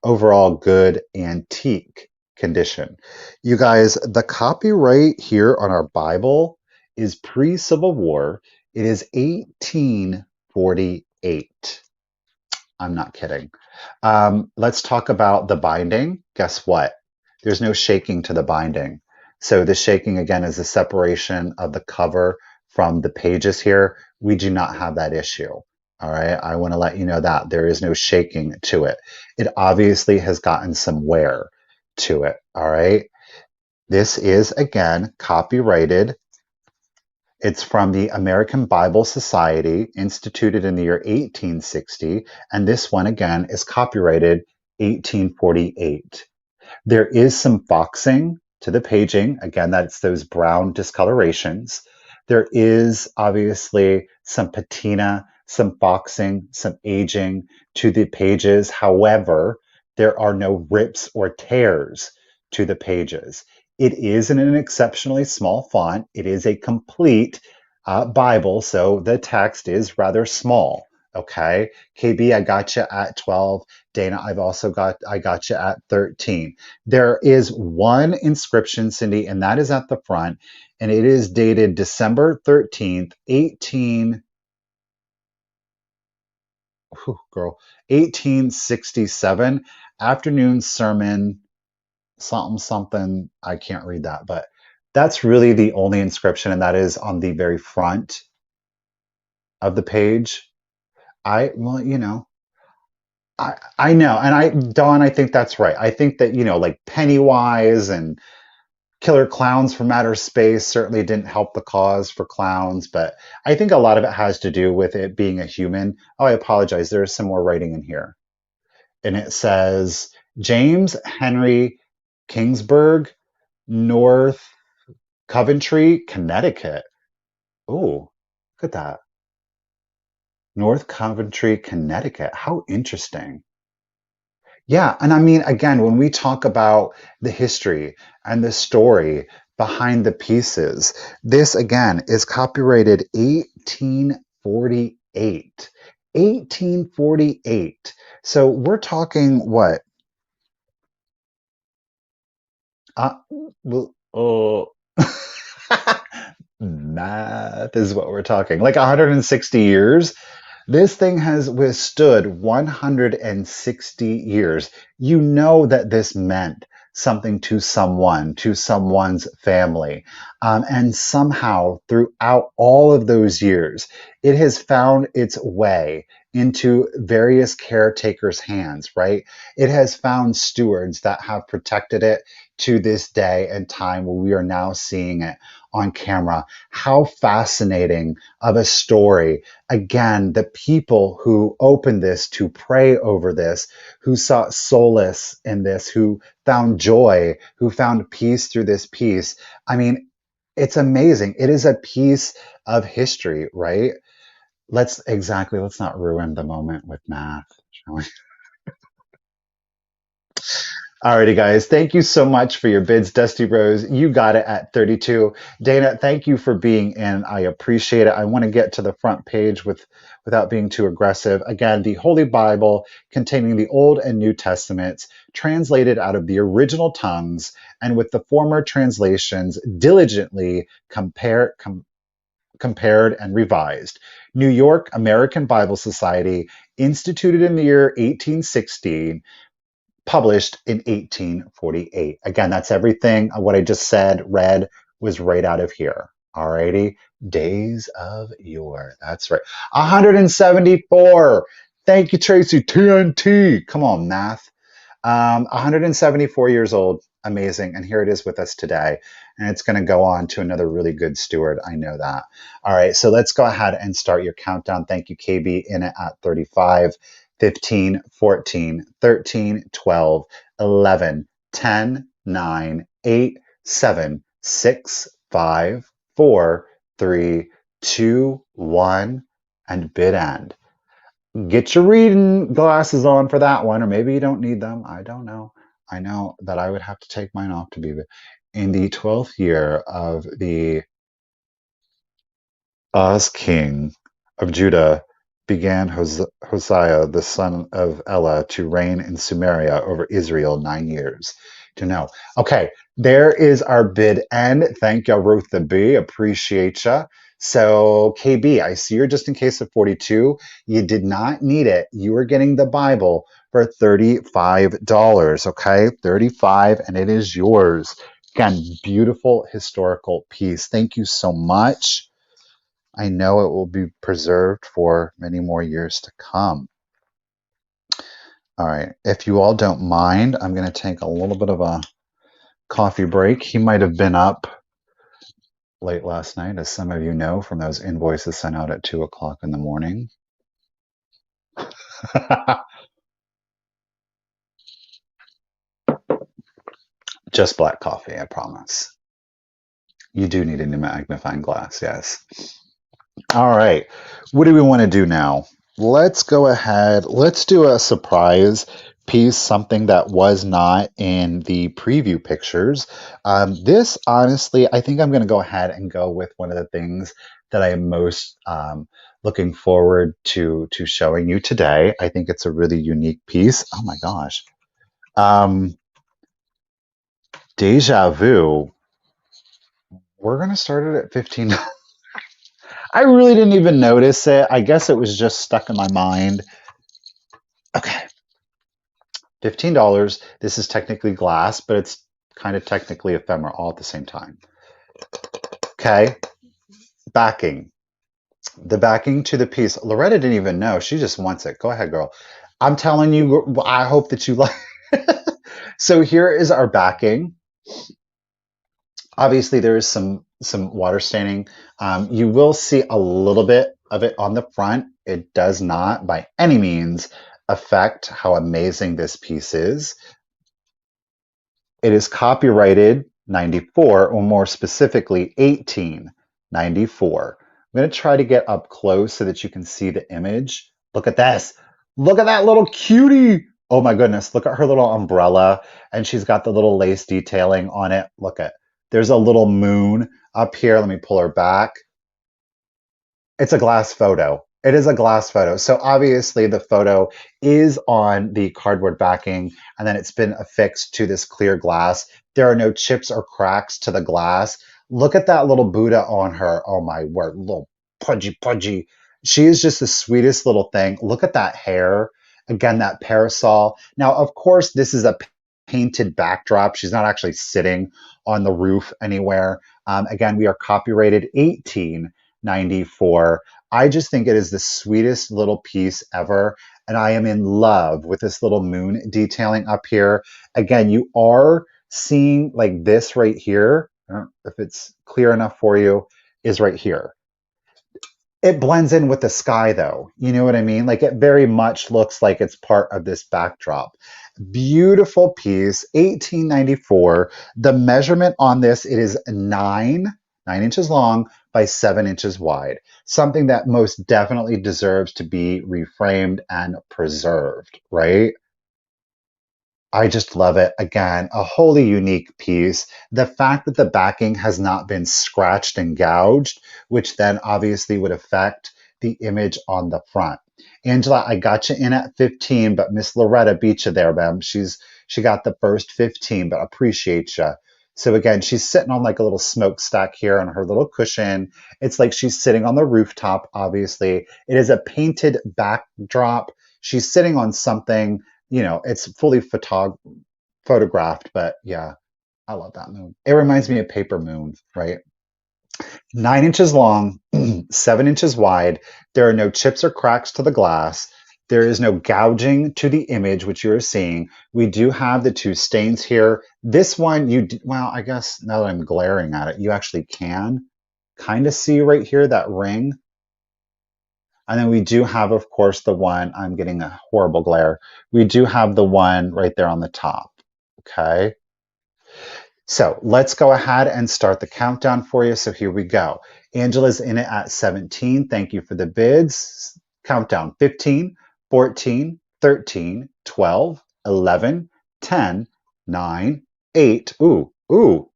Overall good antique condition. You guys, the copyright here on our Bible is pre-Civil War. It is 1848. I'm not kidding. Let's talk about the binding. Guess what? There's no shaking to the binding. So the shaking, again, is the separation of the cover from the pages here. We do not have that issue. All right. I want to let you know that there is no shaking to it. It obviously has gotten some wear to it. All right. This is, again, copyrighted. It's from the American Bible Society, instituted in the year 1860, and this one, again, is copyrighted 1848. There is some foxing to the paging. Again, that's those brown discolorations. There is obviously some patina, some foxing, some aging to the pages. However, there are no rips or tears to the pages. It is in an exceptionally small font. It is a complete Bible, so the text is rather small. Okay, KB, I got you at 12. Dana, I got you at 13. There is one inscription, Cindy, and that is at the front, and it is dated December 13th, 1867, afternoon sermon, something, something. I can't read that, but that's really the only inscription, and that is on the very front of the page. Well, I know, and Dawn, I think that's right. I think that, like Pennywise and Killer Clowns from Outer Space certainly didn't help the cause for clowns, but I think a lot of it has to do with it being a human. Oh, I apologize. There is some more writing in here. And it says James Henry Kingsburg, North Coventry, Connecticut. Oh, look at that. North Coventry, Connecticut. How interesting. Yeah, and I mean, again, when we talk about the history and the story behind the pieces, this again is copyrighted 1848. 1848. So we're talking what? Uh, well, oh, math is what we're talking. Like 160 years. This thing has withstood 160 years. You know that this meant something to someone's family. And somehow, throughout all of those years, it has found its way into various caretakers' hands, right? It has found stewards that have protected it to this day and time where we are now seeing it on camera. How fascinating of a story. Again, the people who opened this to pray over this, who sought solace in this, who found joy, who found peace through this piece. I mean, it's amazing. It is a piece of history, right? Let's not ruin the moment with math, shall we? Alrighty, guys. Thank you so much for your bids, Dusty Rose. You got it at 32. Dana, thank you for being in. I appreciate it. I want to get to the front page without being too aggressive. Again, the Holy Bible containing the Old and New Testaments, translated out of the original tongues, and with the former translations diligently compared and revised. New York American Bible Society, instituted in the year 1816, published in 1848. Again, that's everything. What I just read was right out of here. Alrighty. Days of Yore. That's right. 174. Thank you, Tracy. TNT. Come on, math. 174 years old. Amazing. And here it is with us today. And it's going to go on to another really good steward. I know that. All right. So let's go ahead and start your countdown. Thank you, KB, in it at 35, 15, 14, 13, 12, 11, 10, 9, 8, 7, 6, 5, 4, 3, 2, 1, and bid end. Get your reading glasses on for that one, or maybe you don't need them. I don't know. I know that I would have to take mine off to be in the 12th year of the Oz king of Judah began Hosea, the son of Elah, to reign in Samaria over Israel 9 years. To know. Okay, there is our bid end. Thank you, Ruth the B. Appreciate you. So, KB, I see you're just in case of 42. You did not need it. You are getting the Bible for $35. Okay, 35, and it is yours. Again, beautiful historical piece. Thank you so much. I know it will be preserved for many more years to come. All right. If you all don't mind, I'm going to take a little bit of a coffee break. He might have been up late last night, as some of you know from those invoices sent out at 2 o'clock in the morning. Just black coffee, I promise. You do need a magnifying glass, yes. All right. What do we want to do now? Let's go ahead. Let's do a surprise piece, something that was not in the preview pictures. This, honestly, I think I'm going to go ahead and go with one of the things that I am most looking forward to showing you today. I think it's a really unique piece. Oh my gosh. Deja Vu. We're going to start it at 15. I really didn't even notice it. I guess it was just stuck in my mind. Okay. $15. This is technically glass, but it's kind of technically ephemera all at the same time. Okay. Backing. The backing to the piece. Loretta didn't even know. She just wants it. Go ahead, girl. I'm telling you, I hope that you like. So here is our backing. Obviously, there is some water staining. You will see a little bit of it on the front. It does not, by any means, affect how amazing this piece is. It is copyrighted 94, or more specifically 1894. I'm going to try to get up close so that you can see the image. Look at this. Look at that little cutie. Oh my goodness. Look at her little umbrella, and she's got the little lace detailing on it. Look at, there's a little moon up here. Let me pull her back. It's a glass photo. It is a glass photo. So obviously the photo is on the cardboard backing, and then it's been affixed to this clear glass. There are no chips or cracks to the glass. Look at that little Buddha on her. Oh my word, little pudgy. She is just the sweetest little thing. Look at that hair. Again, that parasol. Now, of course, this is a painted backdrop. She's not actually sitting on the roof anywhere. Again, we are copyrighted 1894. I just think it is the sweetest little piece ever. And I am in love with this little moon detailing up here. Again, you are seeing like this right here. I don't know if it's clear enough for you, is right here. It blends in with the sky though. You know what I mean? Like it very much looks like it's part of this backdrop. Beautiful piece, 1894. The measurement on this, it is 9 inches long by 7 inches wide. Something that most definitely deserves to be reframed and preserved, right? I just love it. Again, a wholly unique piece. The fact that the backing has not been scratched and gouged, which then obviously would affect the image on the front. Angela, I got you in at 15, but Miss Loretta beat you there, ma'am. She got the first 15, but appreciate you. So again, she's sitting on like a little smokestack here on her little cushion. It's like she's sitting on the rooftop, obviously. It is a painted backdrop. She's sitting on something, it's fully photographed, but yeah, I love that moon. It reminds me of paper moon, right? 9 inches long, 7 inches wide. There are no chips or cracks to the glass. There is no gouging to the image, which you're seeing. We do have the two stains here. This one, well, I guess now that I'm glaring at it, you actually can kind of see right here that ring. And then we do have, of course, the one, I'm getting a horrible glare. We do have the one right there on the top. Okay. So let's go ahead and start the countdown for you. So here we go. Angela's in it at 17. Thank you for the bids. Countdown 15, 14, 13, 12, 11, 10, 9, 8,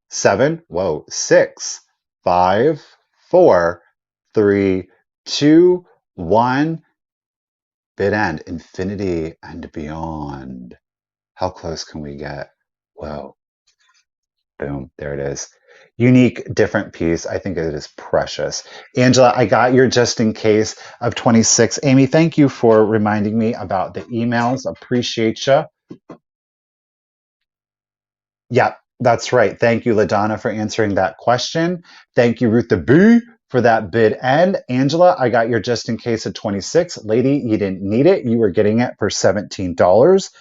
7, 6, 5, 4, 3, 2, 1. Bid end, infinity and beyond. How close can we get? Whoa. Boom, there it is. Unique, different piece. I think it is precious. Angela, I got your just in case of 26. Amy, thank you for reminding me about the emails. Appreciate you. Yeah, that's right. Thank you, LaDonna, for answering that question. Thank you, Ruth the Bee, for that bid end. Angela, I got your just in case of 26. Lady, you didn't need it. You were getting it for $17.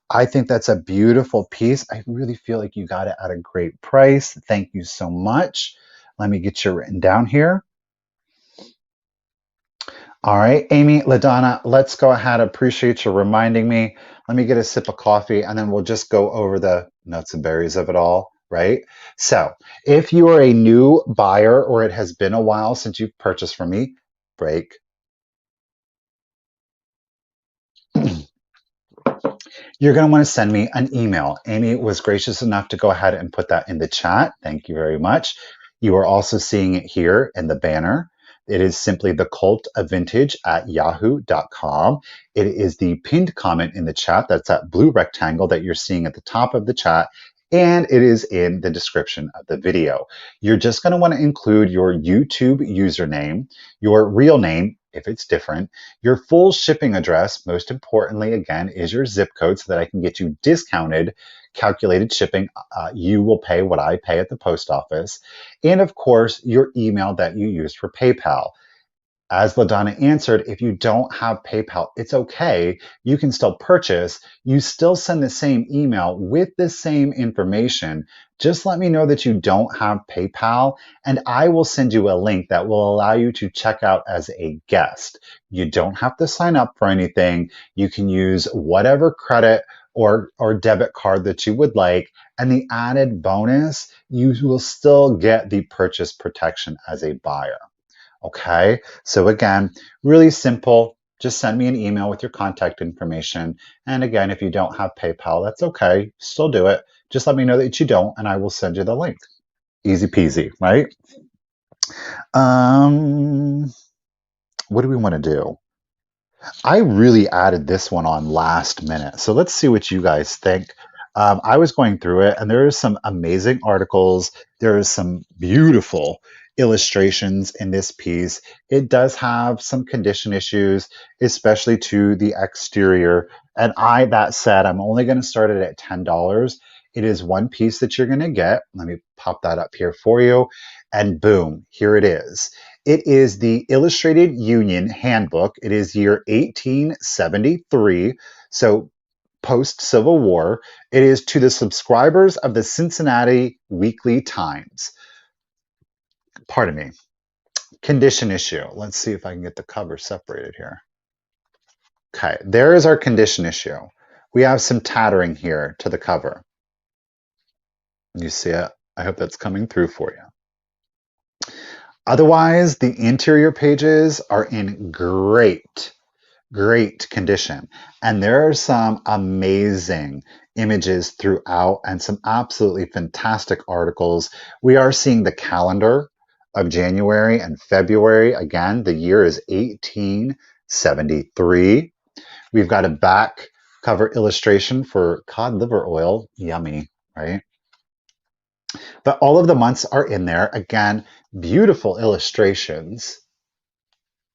I think that's a beautiful piece. I really feel like you got it at a great price. Thank you so much. Let me get you written down here. All right, Amy, LaDonna, let's go ahead. Appreciate you reminding me. Let me get a sip of coffee and then we'll just go over the nuts and berries of it all, right? So if you are a new buyer or it has been a while since you've purchased from me, break. You're going to want to send me an email. Amy was gracious enough to go ahead and put that in the chat. Thank you very much. You are also seeing it here in the banner. It is simply The.Cult.Of.Vintage at yahoo.com. It is the pinned comment in the chat. That's that blue rectangle that you're seeing at the top of the chat. And it is in the description of the video. You're just going to want to include your YouTube username, your real name, if it's different, your full shipping address, most importantly, again, is your zip code so that I can get you discounted, calculated shipping. You will pay what I pay at the post office. And of course, your email that you use for PayPal. As LaDonna answered, if you don't have PayPal, it's okay. You can still purchase. You still send the same email with the same information. Just let me know that you don't have PayPal, and I will send you a link that will allow you to check out as a guest. You don't have to sign up for anything. You can use whatever credit or debit card that you would like. And the added bonus, you will still get the purchase protection as a buyer. Okay, so again, really simple. Just send me an email with your contact information. And again, if you don't have PayPal, that's okay. Still do it. Just let me know that you don't, and I will send you the link. Easy peasy, right? What do we want to do? I really added this one on last minute. So let's see what you guys think. I was going through it, and there are some amazing articles. There is some beautiful illustrations in this piece. It does have some condition issues, especially to the exterior. And that said, I'm only going to start it at $10. It is one piece that you're going to get. Let me pop that up here for you. And boom, here it is. It is the Illustrated Union Handbook. It is year 1873. So post Civil War. It is to the subscribers of the Cincinnati Weekly Times. Pardon me. Condition issue. Let's see if I can get the cover separated here. Okay, there is our condition issue. We have some tattering here to the cover. You see it? I hope that's coming through for you. Otherwise, the interior pages are in great condition. And there are some amazing images throughout and some absolutely fantastic articles. We are seeing the calendar of January and February. Again, the year is 1873. We've got a back cover illustration for cod liver oil. Yummy, right? But all of the months are in there. Again, beautiful illustrations.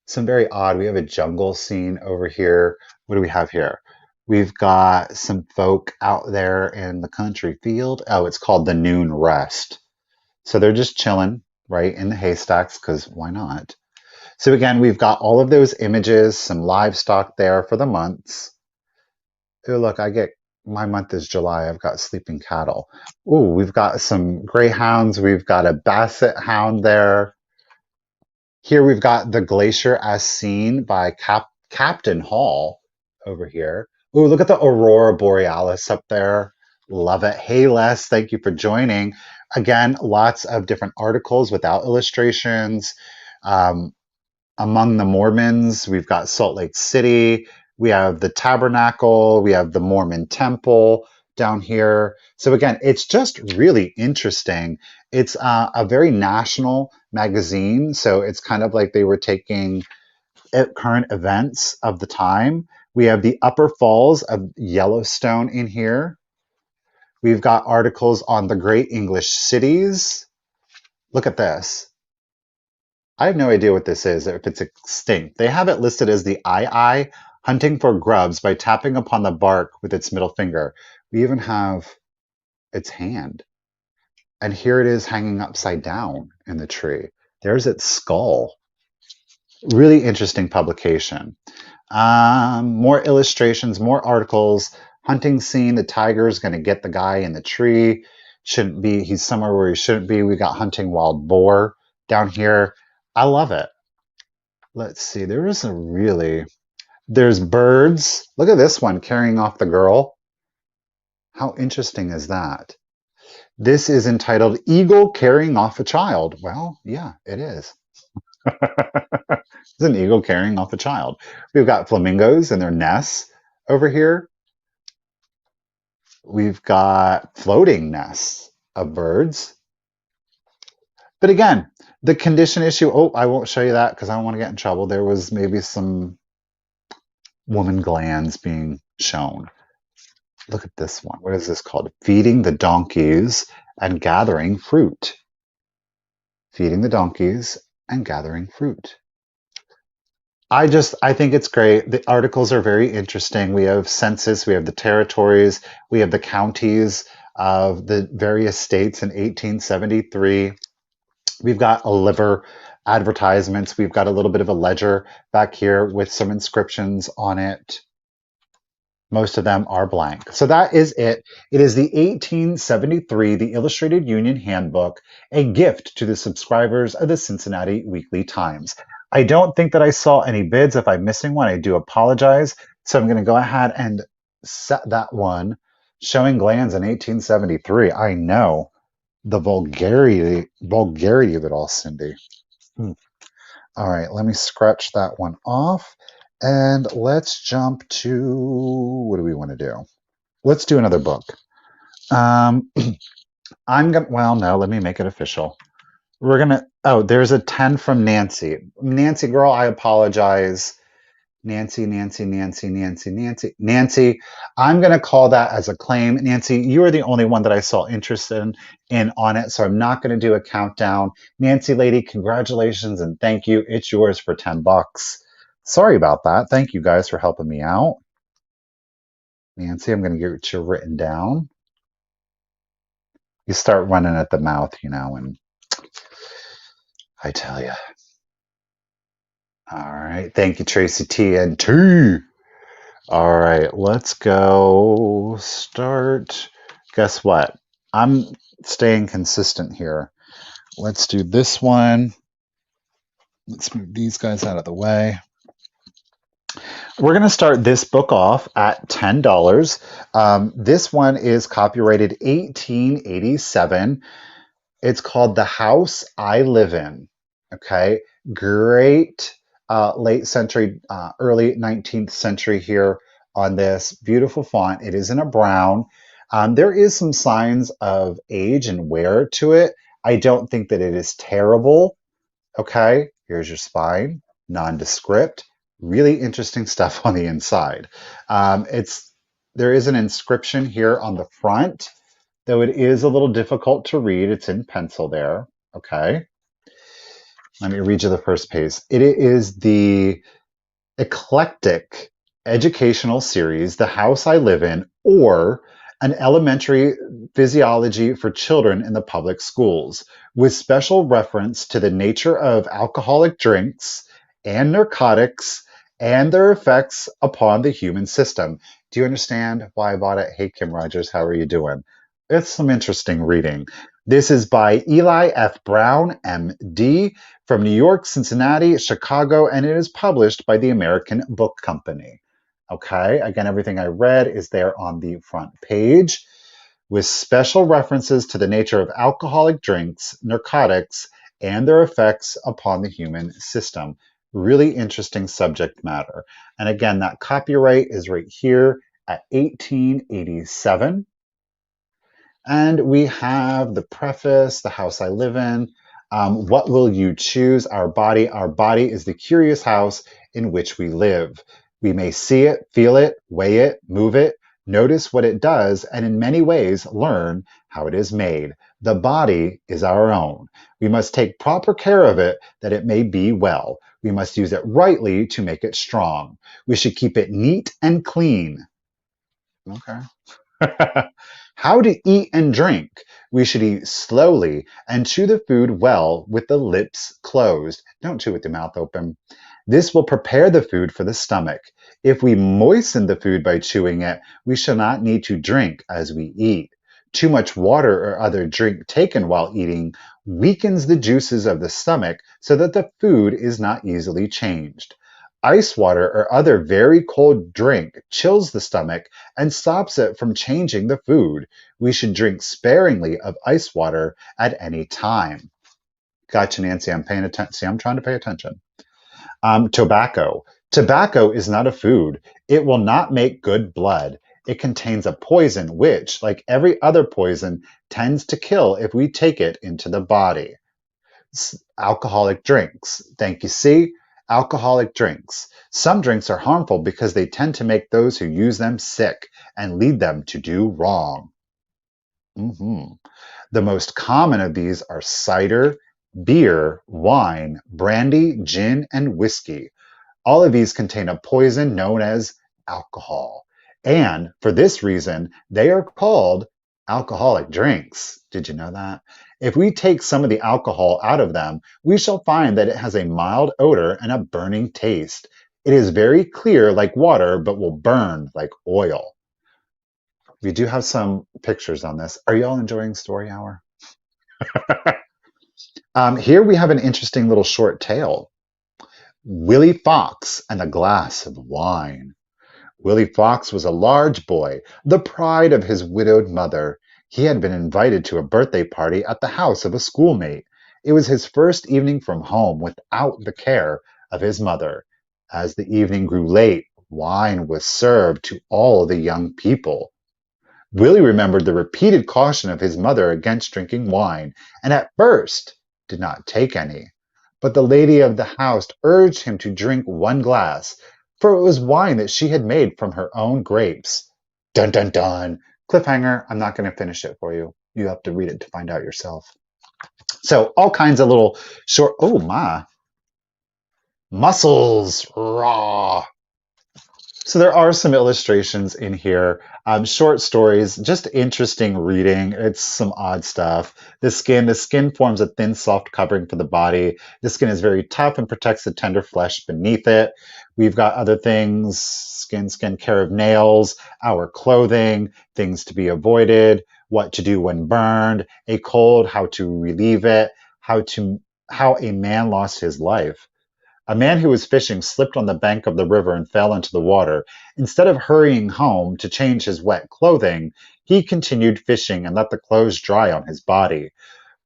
Some very odd. We have a jungle scene over here. What do we have here? We've got some folk out there in the country field. Oh, it's called the Noon Rest. So they're just chilling, right, in the haystacks, because why not? So again, we've got all of those images, some livestock there for the months. Oh, look, my month is July. I've got sleeping cattle. Oh, we've got some greyhounds. We've got a basset hound there. Here we've got the glacier as seen by Captain Hall over here. Ooh, look at the Aurora Borealis up there. Love it. Hey, Les, thank you for joining. Again, lots of different articles without illustrations. Among the Mormons, we've got Salt Lake City. We have the Tabernacle. We have the Mormon Temple down here. So again, it's just really interesting. It's a very national magazine. So it's kind of like they were taking current events of the time. We have the Upper Falls of Yellowstone in here. We've got articles on the great English cities. Look at this. I have no idea what this is, if it's extinct. They have it listed as the eye hunting for grubs by tapping upon the bark with its middle finger. We even have its hand. And here it is hanging upside down in the tree. There's its skull. Really interesting publication. More illustrations, more articles. Hunting scene, the tiger is going to get the guy in the tree. Shouldn't be, he's somewhere where he shouldn't be. We got hunting wild boar down here. I love it. Let's see, there's birds. Look at this one carrying off the girl. How interesting is that? This is entitled Eagle Carrying Off a Child. Well, yeah, it is. It's an eagle carrying off a child. We've got flamingos in their nests over here. We've got floating nests of birds. But again, the condition issue, oh, I won't show you that because I don't want to get in trouble. There was maybe some woman glands being shown. Look at this one. What is this called? Feeding the donkeys and gathering fruit. Feeding the donkeys and gathering fruit. I think it's great. The articles are very interesting. We have census, we have the territories, we have the counties of the various states in 1873. We've got a liver advertisements. We've got a little bit of a ledger back here with some inscriptions on it. Most of them are blank. So that is it. It is the 1873, the Illustrated Union Handbook, a gift to the subscribers of the Cincinnati Weekly Times. I don't think that I saw any bids. If I'm missing one, I do apologize. So I'm going to go ahead and set that one. Showing glands in 1873. I know. The vulgarity of it all, Cindy. All right, let me scratch that one off. And let's jump to, what do we want to do? Let's do another book. Well, no, let me make it official. We're going to, oh, there's a 10 from Nancy. Nancy, girl, I apologize. Nancy, Nancy, Nancy, Nancy, Nancy, Nancy. I'm going to call that as a claim. Nancy, you are the only one that I saw interested in on it, so I'm not going to do a countdown. Nancy, lady, congratulations and thank you. It's yours for 10 bucks. Sorry about that. Thank you guys for helping me out. Nancy, I'm going to get you written down. You start running at the mouth, and I tell you. All right. Thank you, Tracy TNT. All right, let's go start. Guess what? I'm staying consistent here. Let's do this one. Let's move these guys out of the way. We're going to start this book off at $10. This one is copyrighted 1887. It's called The House I Live In. Okay, great late century, early 19th century here on this beautiful font. It is in a brown. There is some signs of age and wear to it. I don't think that it is terrible. Okay, here's your spine, nondescript. Really interesting stuff on the inside. There is an inscription here on the front, though it is a little difficult to read. It's in pencil there. Okay. Let me read you the first page. It is the eclectic educational series, The House I Live In, or an elementary physiology for children in the public schools, with special reference to the nature of alcoholic drinks and narcotics and their effects upon the human system. Do you understand why I bought it? Hey, Kim Rogers, how are you doing? It's some interesting reading. This is by Eli F. Brown, MD, from New York, Cincinnati, Chicago, and it is published by the American Book Company. Okay, again, everything I read is there on the front page with special references to the nature of alcoholic drinks, narcotics, and their effects upon the human system. Really interesting subject matter. And again, that copyright is right here at 1887. And we have the preface, The House I Live In. What will you choose? Our body. Our body is the curious house in which we live. We may see it, feel it, weigh it, move it, notice what it does, and in many ways learn how it is made. The body is our own. We must take proper care of it that it may be well. We must use it rightly to make it strong. We should keep it neat and clean. Okay. How to eat and drink. We should eat slowly and chew the food well with the lips closed. Don't chew with the mouth open. This will prepare the food for the stomach. If we moisten the food by chewing it, we shall not need to drink as we eat. Too much water or other drink taken while eating weakens the juices of the stomach so that the food is not easily changed. Ice water or other very cold drink chills the stomach and stops it from changing the food. We should drink sparingly of ice water at any time. Gotcha, Nancy. I'm paying attention. See, I'm trying to pay attention. Tobacco. Tobacco is not a food. It will not make good blood. It contains a poison which, like every other poison, tends to kill if we take it into the body. Alcoholic drinks. Thank you, C. Alcoholic drinks. Some drinks are harmful because they tend to make those who use them sick and lead them to do wrong. The most common of these are cider, beer, wine, brandy, gin, and whiskey. All of these contain a poison known as alcohol. And for this reason, they are called alcoholic drinks. Did you know that? If we take some of the alcohol out of them, we shall find that it has a mild odor and a burning taste. It is very clear like water, but will burn like oil. We do have some pictures on this. Are y'all enjoying Story Hour? Here we have an interesting little short tale. Willie Fox and a Glass of Wine. Willie Fox was a large boy, the pride of his widowed mother. He had been invited to a birthday party at the house of a schoolmate. It was his first evening from home without the care of his mother. As the evening grew late, wine was served to all the young people. Willie remembered the repeated caution of his mother against drinking wine, and at first did not take any. But the lady of the house urged him to drink one glass, for it was wine that she had made from her own grapes. Dun dun dun. Cliffhanger, I'm not going to finish it for you. You have to read it to find out yourself. So all kinds of little short, oh my, mussels, raw. So there are some illustrations in here, short stories, just interesting reading. It's some odd stuff. The skin forms a thin, soft covering for the body. The skin is very tough and protects the tender flesh beneath it. We've got other things, skin care of nails, our clothing, things to be avoided, what to do when burned, a cold, how to relieve it, how a man lost his life. A man who was fishing slipped on the bank of the river and fell into the water. Instead of hurrying home to change his wet clothing, he continued fishing and let the clothes dry on his body.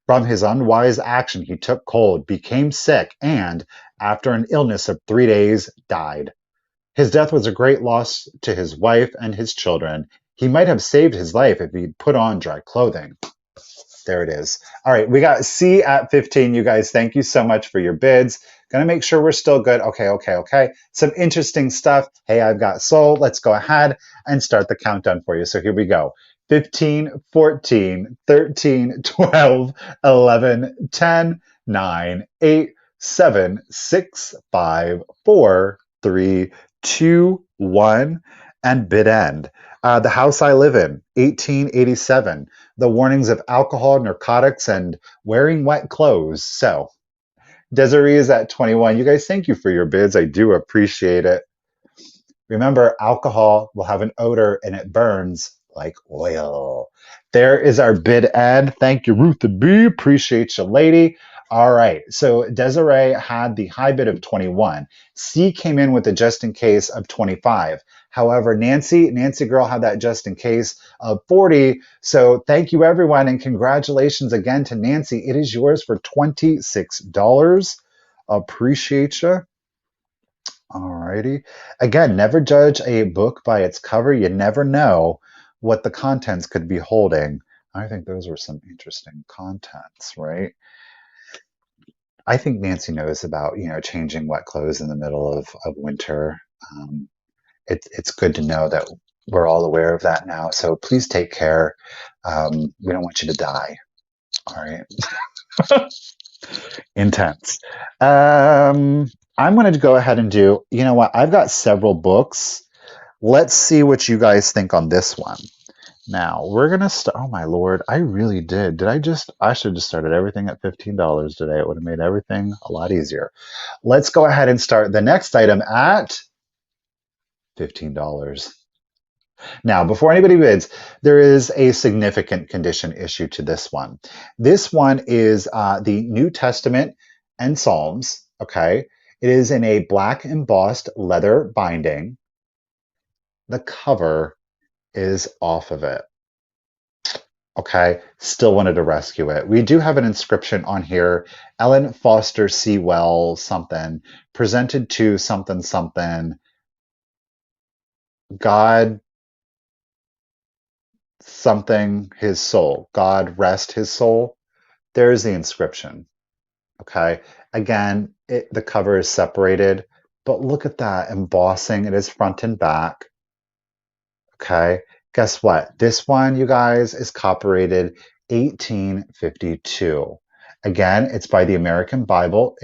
From his unwise action, he took cold, became sick, and, after an illness of 3 days, died. His death was a great loss to his wife and his children. He might have saved his life if he'd put on dry clothing. There it is. All right, we got C at 15. You guys, thank you so much for your bids. Gonna make sure we're still good. Okay. Some interesting stuff. Hey, I've got soul. Let's go ahead and start the countdown for you. So here we go. 15, 14, 13, 12, 11, 10, 9, 8, 7, 6, 5, 4, 3, 2, 1, and bid end. The house I live in, 1887. The warnings of alcohol, narcotics, and wearing wet clothes. So, Desiree is at 21. You guys, thank you for your bids. I do appreciate it. Remember, alcohol will have an odor and it burns like oil. There is our bid end. Thank you, Ruth B. Appreciate you, lady. All right. So Desiree had the high bid of 21. C came in with a just in case of 25. However, Nancy girl had that just in case of 40. So thank you, everyone. And congratulations again to Nancy. It is yours for $26. Appreciate you. Alrighty. Again, never judge a book by its cover. You never know what the contents could be holding. I think those were some interesting contents, right? I think Nancy knows about, changing wet clothes in the middle of winter. It's good to know that we're all aware of that now. So please take care. We don't want you to die. All right. Intense. I'm going to go ahead and do, you know what? I've got several books. Let's see what you guys think on this one. Now, we're going to start. Oh, my Lord. I really did. I should have just started everything at $15 today. It would have made everything a lot easier. Let's go ahead and start the next item at $15. Now, before anybody bids, there is a significant condition issue to this one. This one is the New Testament and Psalms, okay? It is in a black embossed leather binding. The cover is off of it. Okay, still wanted to rescue it. We do have an inscription on here, Ellen Foster Sewell something, presented to something something, God something his soul, God rest his soul. There's the inscription. Okay, again, the cover is separated, but look at that embossing. It is front and back. Okay, guess what? This one, you guys, is copyrighted 1852. Again, it's by the American Bible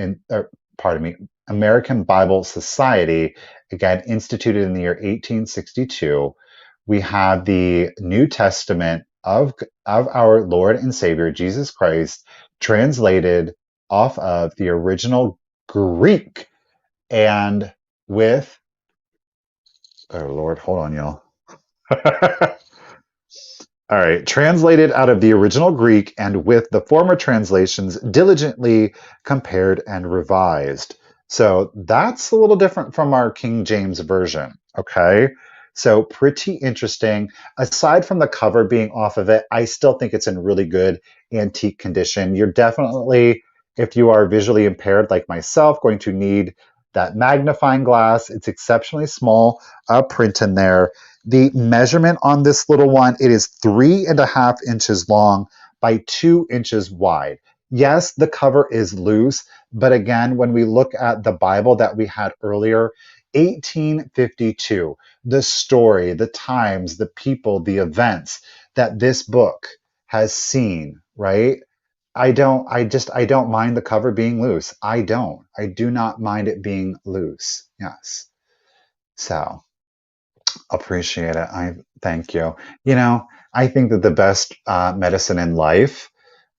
American Bible Society, again, instituted in the year 1862. We have the New Testament of our Lord and Savior, Jesus Christ, translated off of the original Greek and with, oh Lord, hold on, y'all. All right, translated out of the original Greek and with the former translations diligently compared and revised. So that's a little different from our King James Version, okay? So pretty interesting. Aside from the cover being off of it, I still think it's in really good antique condition. You're definitely, if you are visually impaired like myself, going to need that magnifying glass. It's exceptionally small, a print in there. The measurement on this little one, it is 3.5 inches long by 2 inches wide. Yes, the cover is loose, but again, when we look at the Bible that we had earlier, 1852. The story, the times, the people, the events that this book has seen, right? I don't mind the cover being loose. I do not mind it being loose. Yes. So appreciate it. I thank you. You know, I think that the best medicine in life,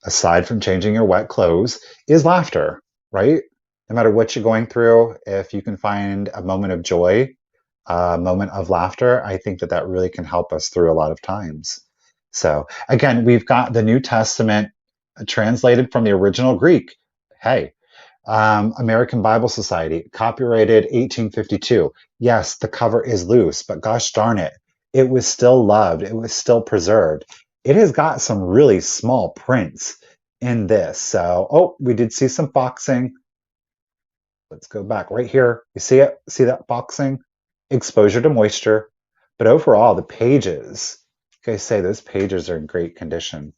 aside from changing your wet clothes, is laughter, right? No matter what you're going through, if you can find a moment of joy, a moment of laughter, I think that that really can help us through a lot of times. So, again, we've got the New Testament translated from the original Greek. Hey, American Bible Society, copyrighted 1852. Yes, the cover is loose, but gosh darn it, it was still loved. It was still preserved. It has got some really small prints in this. So, oh, we did see some boxing. Let's go back right here. You see it? See that boxing? Exposure to moisture. But overall, the pages, like I say, those pages are in great condition.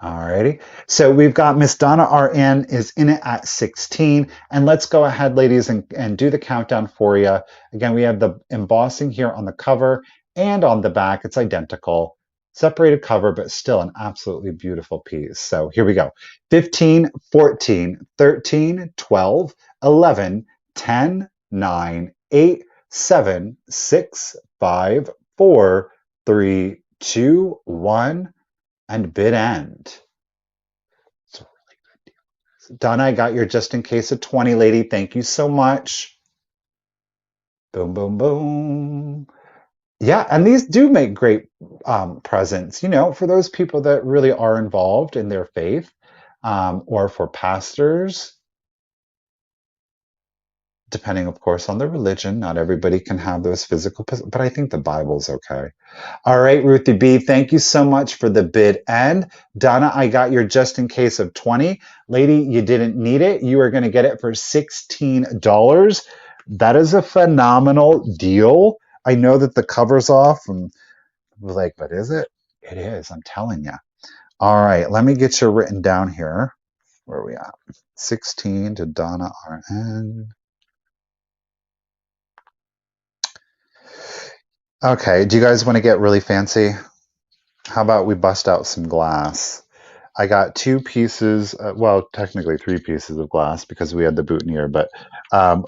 Alrighty. So we've got Miss Donna RN is in it at 16. And let's go ahead, ladies, and do the countdown for you. Again, we have the embossing here on the cover and on the back. It's identical. Separated cover, but still an absolutely beautiful piece. So here we go. 15, 14, 13, 12, 11, 10, 9, 8, 7, 6, 5, 4, 3, 2, 1. And bid end. It's a really good deal. Donna, I got your just in case of 20, lady. Thank you so much. Boom, boom, boom. Yeah, and these do make great presents, you know, for those people that really are involved in their faith, or for pastors, depending, of course, on the religion. Not everybody can have those physical, but I think the Bible's okay. All right, Ruthie B, thank you so much for the bid end. Donna, I got your just in case of 20. Lady, you didn't need it. You are going to get it for $16. That is a phenomenal deal. I know that the cover's off and we're like, but is it? It is, I'm telling you. All right, let me get you written down here. Where are we at? 16 to Donna RN. Okay, do you guys want to get really fancy? How about we bust out some glass? I got two pieces, well, technically three pieces of glass because we had the boutonniere, but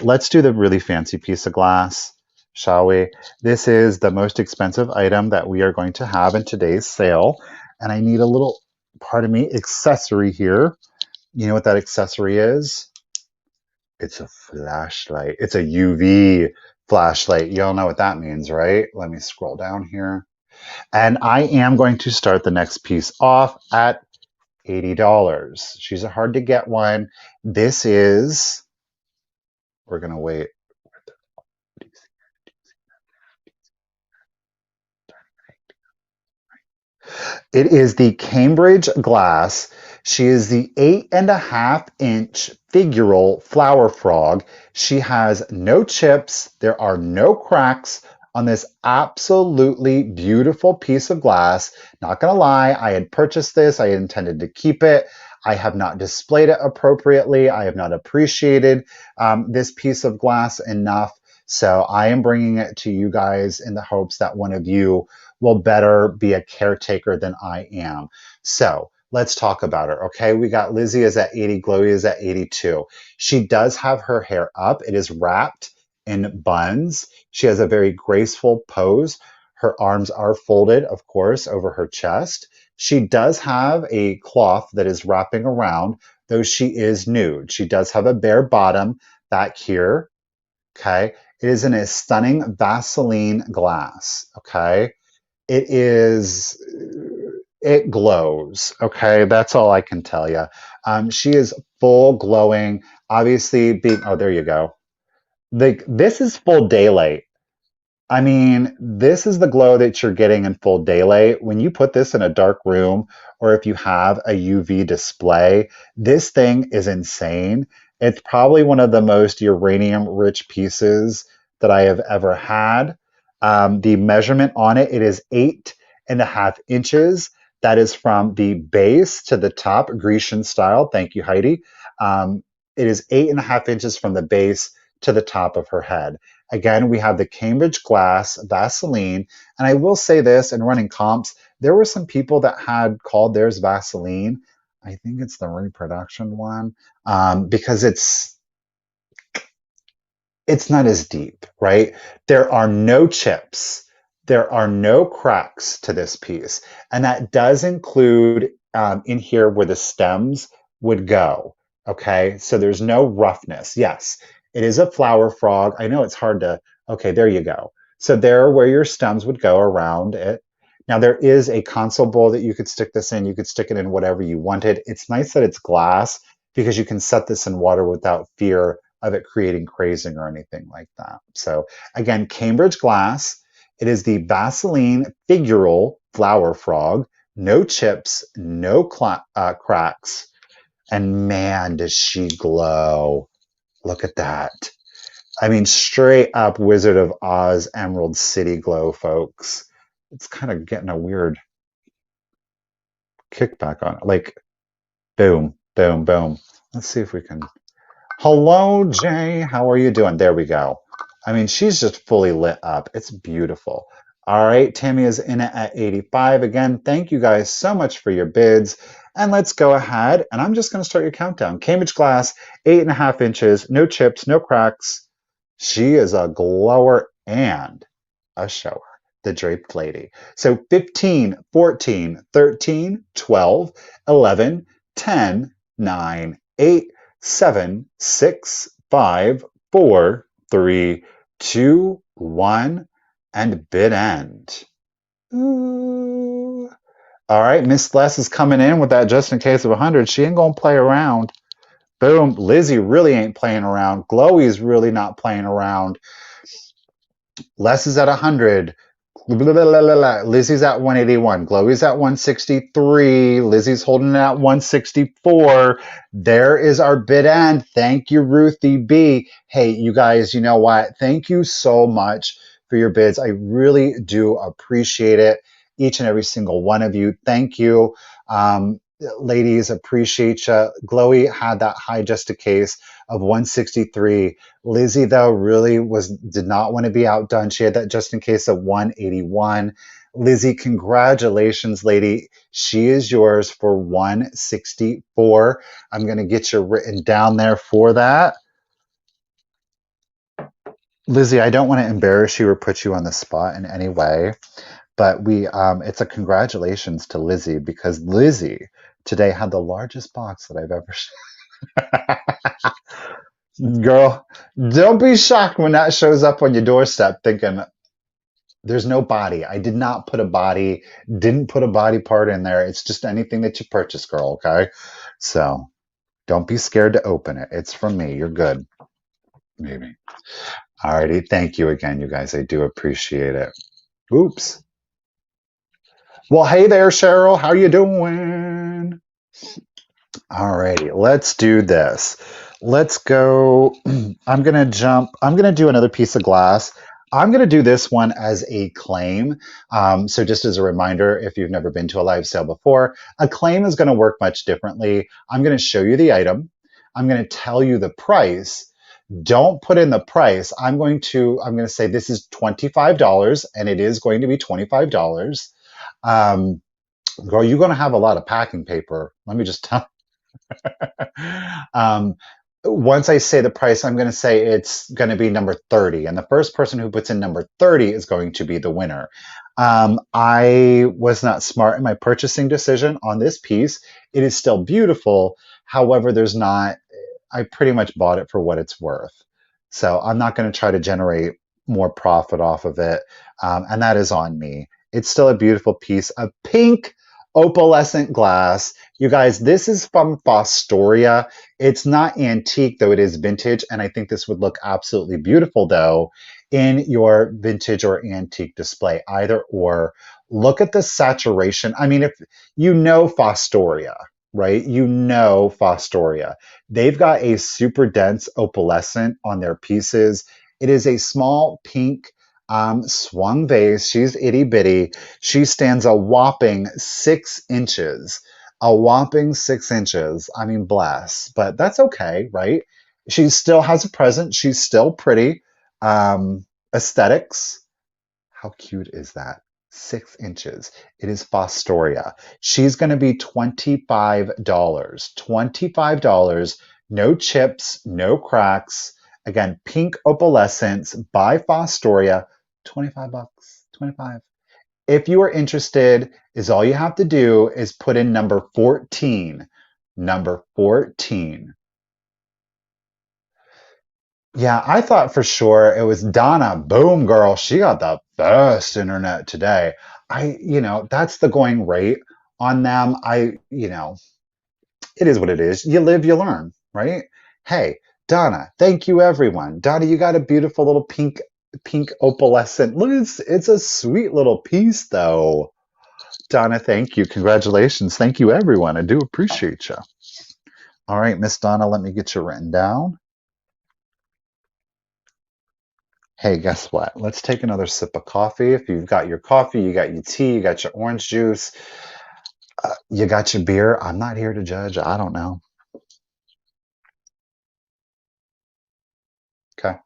let's do the really fancy piece of glass, shall we? This is the most expensive item that we are going to have in today's sale. And I need a little, pardon me, accessory here. You know what that accessory is? It's a flashlight. It's a UV flashlight. You all know what that means, right? Let me scroll down here. And I am going to start the next piece off at $80. She's a hard to get one. This is, we're going to wait. It is the Cambridge glass. She is the 8.5-inch figural flower frog. She has no chips. There are no cracks on this absolutely beautiful piece of glass. Not gonna lie, I had purchased this. I intended to keep it. I have not displayed it appropriately. I have not appreciated this piece of glass enough. So I am bringing it to you guys in the hopes that one of you will better be a caretaker than I am. So let's talk about her. Okay, we got Lizzie is at 80, Chloe is at 82. She does have her hair up. It is wrapped in buns. She has a very graceful pose. Her arms are folded, of course, over her chest. She does have a cloth that is wrapping around, though she is nude. She does have a bare bottom back here. Okay, it is in a stunning Vaseline glass. Okay, it is, it glows. Okay, that's all I can tell you. She is full glowing. Obviously, being, oh, there you go. This is full daylight. I mean, this is the glow that you're getting in full daylight. When you put this in a dark room or if you have a UV display, this thing is insane. It's probably one of the most uranium rich pieces that I have ever had. The measurement on it, it is 8.5 inches. That is from the base to the top, Grecian style. Thank you, Heidi. It is 8.5 inches from the base to the top of her head. Again, we have the Cambridge glass Vaseline. And I will say this, in running comps, there were some people that had called theirs Vaseline. I think it's the reproduction one, because it's not as deep, right? There are no chips. There are no cracks to this piece. And that does include in here where the stems would go. Okay. So there's no roughness. Yes, it is a flower frog. I know it's hard to, okay, there you go. So there where your stems would go around it. Now there is a console bowl that you could stick this in. You could stick it in whatever you wanted. It's nice that it's glass because you can set this in water without fear of it creating crazing or anything like that. So again, Cambridge glass. It is the Vaseline figural flower frog. No chips, no cracks. And man, does she glow. Look at that. I mean, straight up Wizard of Oz Emerald City glow, folks. It's kind of getting a weird kickback on it. Like, boom, boom, boom. Let's see if we can. Hello, Jay. How are you doing? There we go. I mean, she's just fully lit up. It's beautiful. All right, Tammy is in it at 85. Again, thank you guys so much for your bids. And let's go ahead, and I'm just going to start your countdown. Cambridge glass, 8.5 inches, no chips, no cracks. She is a glower and a shower, the draped lady. So 15, 14, 13, 12, 11, 10, 9, 8, 7, 6, 5, 4, 3, 2, 1, and bid end. Ooh. All right, Miss Les is coming in with that just in case of 100. She ain't gonna play around. Boom. Lizzie really ain't playing around. Glowy's really not playing around. Les is at 100. Lizzie's at 181. Glowy's at 163. Lizzie's holding it at 164. There is our bid end. Thank you, Ruthie B. Hey, you guys, you know what? Thank you so much for your bids. I really do appreciate it. Each and every single one of you. Thank you. Ladies, appreciate you. Glowy had that high just a case of 163. Lizzie, though, really did not want to be outdone. She had that just in case of 181. Lizzie, congratulations, lady. She is yours for 164. I'm going to get you written down there for that. Lizzie, I don't want to embarrass you or put you on the spot in any way, but it's a congratulations to Lizzie because Lizzie today had the largest box that I've ever Girl, don't be shocked when that shows up on your doorstep thinking there's no body. I did not put a body, didn't put a body part in there. It's just anything that you purchase, girl, okay? So don't be scared to open it. It's from me. You're good. Maybe. Alrighty. Thank you again, you guys. I do appreciate it. Oops. Well, hey there, Cheryl. How you doing? Alrighty, let's do this. Let's go. I'm going to do another piece of glass. I'm going to do this one as a claim. So just as a reminder, if you've never been to a live sale before, a claim is going to work much differently. I'm going to show you the item. I'm going to tell you the price. Don't put in the price. I'm going to say this is $25 and it is going to be $25. Girl, you're going to have a lot of packing paper. Let me just tell once I say the price, I'm going to say it's going to be number 30. And the first person who puts in number 30 is going to be the winner. I was not smart in my purchasing decision on this piece. It is still beautiful. However, I pretty much bought it for what it's worth. So I'm not going to try to generate more profit off of it. And that is on me. It's still a beautiful piece of pink opalescent glass. You guys, this is from Fostoria. It's not antique, though it is vintage. And I think this would look absolutely beautiful, though, in your vintage or antique display, either or. Look at the saturation. I mean, if you know Fostoria, right? You know Fostoria. They've got a super dense opalescent on their pieces. It is a small pink swung vase. She's itty bitty. She stands a whopping 6 inches. A whopping 6 inches. I mean, bless, but that's okay, right? She still has a presence. She's still pretty. Aesthetics. How cute is that? 6 inches. It is Fostoria. She's going to be $25. $25. No chips, no cracks. Again, pink opalescence by Fostoria. 25 bucks. 25. If you are interested, is all you have to do is put in number 14. Number 14. Yeah, I thought for sure it was Donna. Boom, girl. She got the best internet today. That's the going rate on them. It is what it is. You live, you learn, right? Hey, Donna, thank you, everyone. Donna, you got a beautiful little pink opalescent. Look, it's a sweet little piece, though. Donna, thank you. Congratulations. Thank you, everyone. I do appreciate you. All right, Miss Donna, let me get you written down. Hey, guess what? Let's take another sip of coffee. If you've got your coffee, you got your tea, you got your orange juice, you got your beer. I'm not here to judge. I don't know. Okay.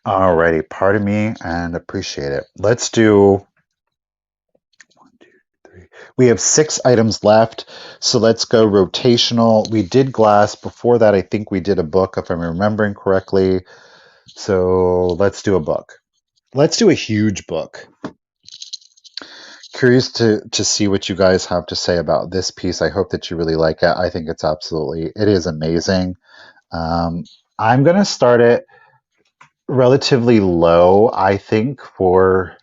Alrighty. Pardon me and appreciate it. Let's do 1, 2, 3. We have 6 items left. So let's go rotational. We did glass. Before that, I think we did a book, if I'm remembering correctly. So let's do a book. Let's do a huge book. Curious to see what you guys have to say about this piece. I hope that you really like it. I think it is amazing. I'm going to start it relatively low, I think, for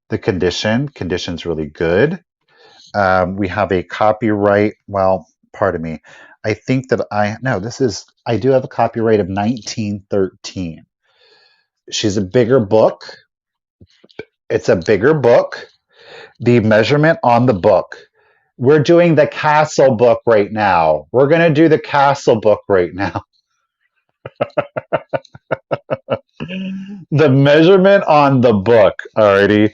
the condition. Condition's really good. We have a copyright. Well, pardon me. I think that I do have a copyright of 1913. She's a bigger book. It's a bigger book. The measurement on the book. We're doing the castle book right now. We're going to do the castle book right now. The measurement on the book, alrighty.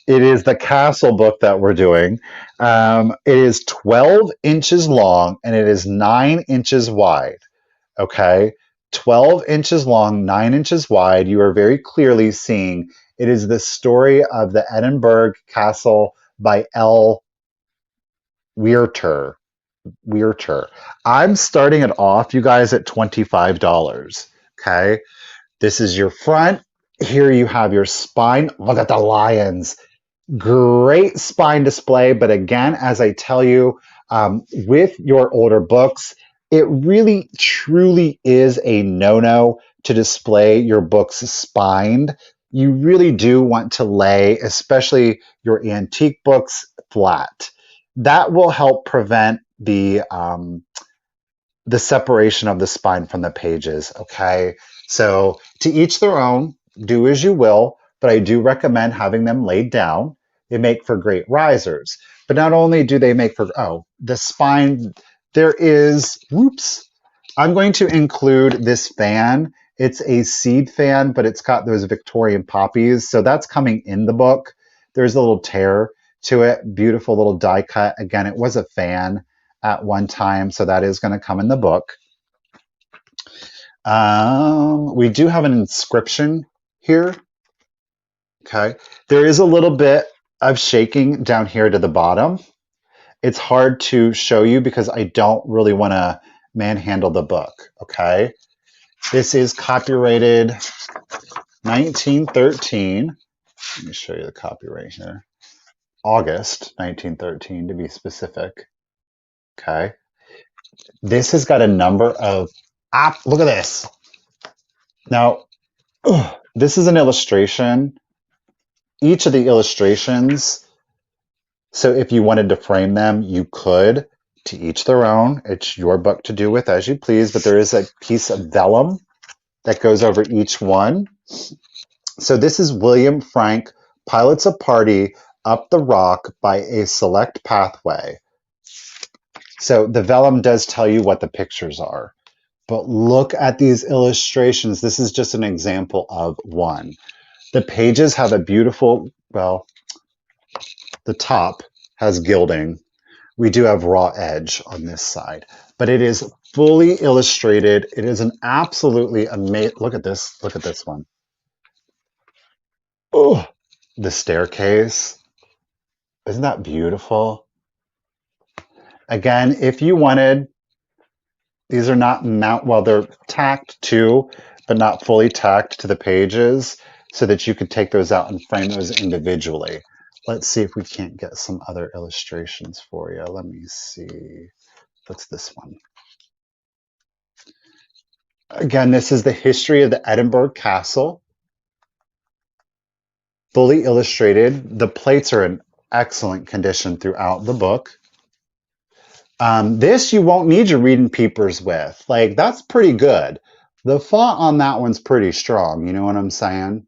It is the castle book that we're doing. It is 12 inches long and it is 9 inches wide. Okay. 12 inches long, 9 inches wide. You are very clearly seeing it is the story of the Edinburgh Castle by L. Weirter. I'm starting it off, you guys, at $25. Okay. This is your front. Here you have your spine. Look at the lions. Great spine display. But again, as I tell you, with your older books, it really truly is a no-no to display your books spined. You really do want to lay, especially your antique books, flat. That will help prevent the separation of the spine from the pages. Okay. So to each their own, do as you will, but I do recommend having them laid down. They make for great risers. But not only do they make for, the spine, I'm going to include this fan. It's a seed fan, but it's got those Victorian poppies. So that's coming in the book. There's a little tear to it. Beautiful little die cut. Again, it was a fan at one time, so that is going to come in the book. We do have an inscription here. Okay. There is a little bit of shaking down here to the bottom. It's hard to show you because I don't really want to manhandle the book. Okay. This is copyrighted 1913. Let me show you the copyright here. August 1913 to be specific. Okay. This has got a number of, look at this. Now, this is an illustration. Each of the illustrations, so if you wanted to frame them, you could. To each their own. It's your book to do with as you please, but there is a piece of vellum that goes over each one. So this is William Frank pilots a party up the rock by a select pathway. So the vellum does tell you what the pictures are. But look at these illustrations. This is just an example of one. The pages have a beautiful, the top has gilding. We do have raw edge on this side, but it is fully illustrated. It is an absolutely amazing, look at this. Look at this one. Oh, the staircase. Isn't that beautiful? Again, if you wanted, these are not well, they're tacked to, but not fully tacked to the pages so that you could take those out and frame those individually. Let's see if we can't get some other illustrations for you. Let me see. What's this one? Again, this is the history of the Edinburgh Castle. Fully illustrated. The plates are in excellent condition throughout the book. This you won't need your reading peepers with. Like, that's pretty good. The font on that one's pretty strong. You know what I'm saying?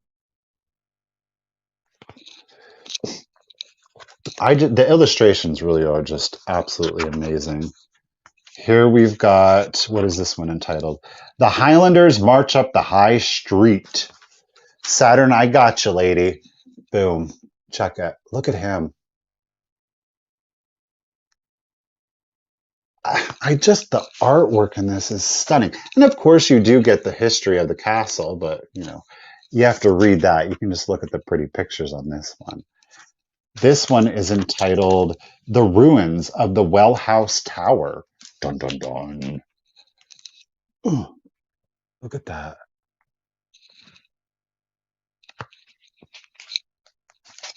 The illustrations really are just absolutely amazing. Here we've got, what is this one entitled? The Highlanders March Up the High Street. Saturn, I got you, lady. Boom. Check it. Look at him. The artwork in this is stunning. And of course, you do get the history of the castle, but you know, you have to read that. You can just look at the pretty pictures on this one. This one is entitled The Ruins of the Well House Tower. Dun dun dun. Ooh, look at that.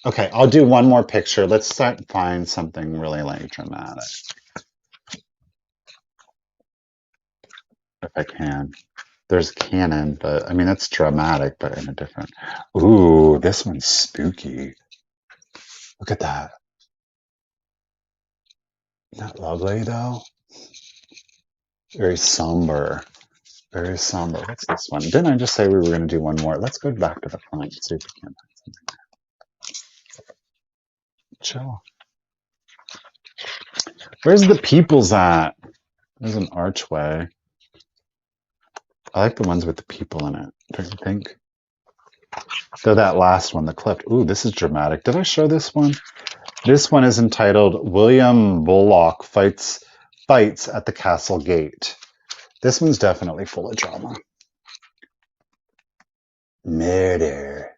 Okay, I'll do one more picture. Let's find something really like dramatic. If I can. There's canon, but I mean, that's dramatic, but in a different. Ooh, this one's spooky. Look at that. Isn't that lovely, though? Very somber. Very somber. What's this one? Didn't I just say we were going to do one more? Let's go back to the front and see if we can find something. Chill. Where's the peoples at? There's an archway. I like the ones with the people in it, don't you think? Though that last one, the cliff. Ooh, this is dramatic. Did I show this one? This one is entitled William Bullock Fights at the Castle Gate. This one's definitely full of drama. Murder.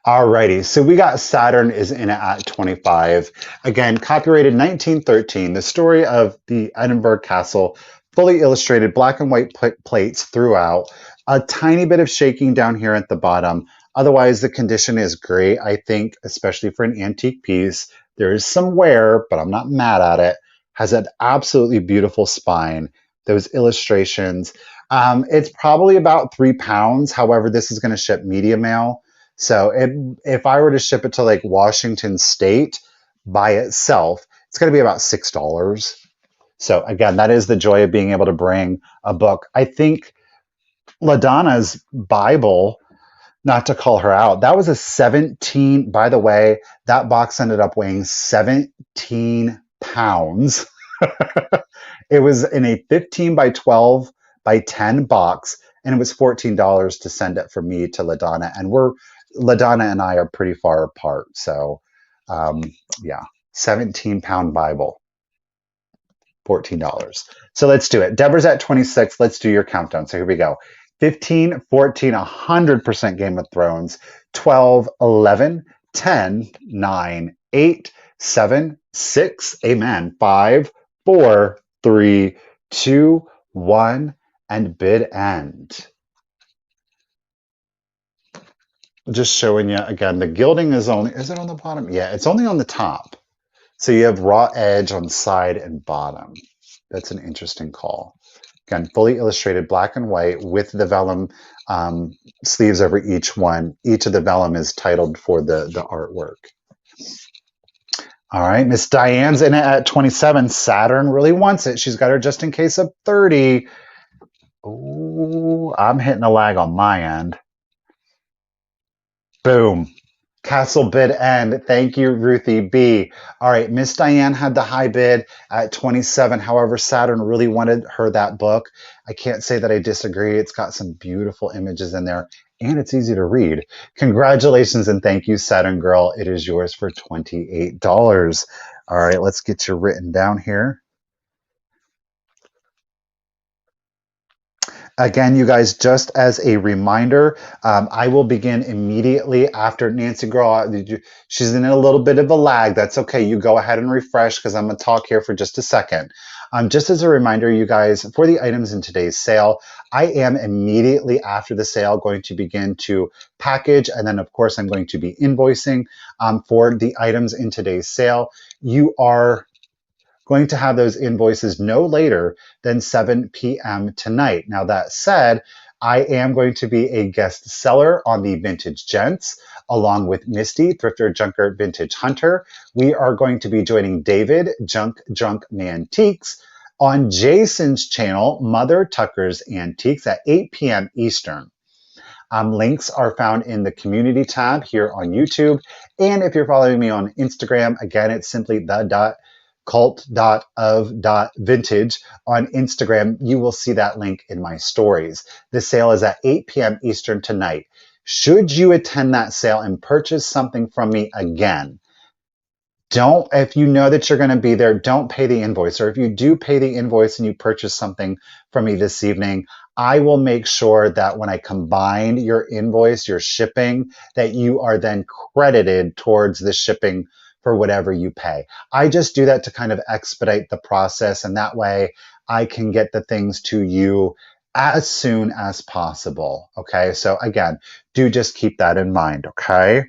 Alrighty, so we got Saturn is in it at 25. Again, copyrighted 1913. The story of the Edinburgh Castle, fully illustrated, black and white plates throughout. A tiny bit of shaking down here at the bottom. Otherwise, the condition is great, I think, especially for an antique piece. There is some wear, but I'm not mad at it. Has an absolutely beautiful spine. Those illustrations. It's probably about £3. However, this is going to ship media mail. So if I were to ship it to like Washington State by itself, it's going to be about $6. So again, that is the joy of being able to bring a book. I think LaDonna's Bible, not to call her out, that was a 17, by the way, that box ended up weighing 17 pounds. It was in a 15 by 12 by 10 box, and it was $14 to send it from me to LaDonna. And LaDonna and I are pretty far apart. So yeah, 17-pound Bible, $14. So let's do it. Deborah's at 26. Let's do your countdown. So here we go. 15, 14, 100% Game of Thrones, 12, 11, 10, 9, 8, 7, 6, amen, 5, 4, 3, 2, 1, and bid end. Just showing you again, the gilding is it on the bottom? Yeah, it's only on the top. So you have raw edge on side and bottom. That's an interesting call. Again, fully illustrated black and white with the vellum sleeves over each one. Each of the vellum is titled for the artwork. All right, Miss Diane's in it at 27. Saturn really wants it. She's got her just in case of 30. Ooh, I'm hitting a lag on my end. Boom. Castle bid end. Thank you, Ruthie B. All right, Miss Diane had the high bid at 27. However, Saturn really wanted her that book. I can't say that I disagree. It's got some beautiful images in there, and it's easy to read. Congratulations and thank you, Saturn Girl. It is yours for $28. All right, let's get you written down here. Again, you guys, just as a reminder, I will begin immediately after Nancy Girl. She's in a little bit of a lag. That's okay. You go ahead and refresh because I'm going to talk here for just a second. Just as a reminder, you guys, for the items in today's sale, I am immediately after the sale going to begin to package. And then, of course, I'm going to be invoicing for the items in today's sale. You are going to have those invoices no later than 7 p.m. tonight. Now, that said, I am going to be a guest seller on the Vintage Gents, along with Misty, Thrifter Junker Vintage Hunter. We are going to be joining David, Junk Drunk Mantiques, on Jason's channel, Mother Tucker's Antiques, at 8 p.m. Eastern. Links are found in the community tab here on YouTube. And if you're following me on Instagram, again, it's simply the.Cult.Of.Vintage on Instagram. You will see that link in my stories. The sale is at 8 p.m. Eastern tonight. Should you attend that sale and purchase something from me again, if you know that you're going to be there, don't pay the invoice. Or if you do pay the invoice and you purchase something from me this evening, I will make sure that when I combine your invoice, your shipping, that you are then credited towards the shipping for whatever you pay. I just do that to kind of expedite the process, and that way I can get the things to you as soon as possible. Okay, so again, do just keep that in mind. Okay.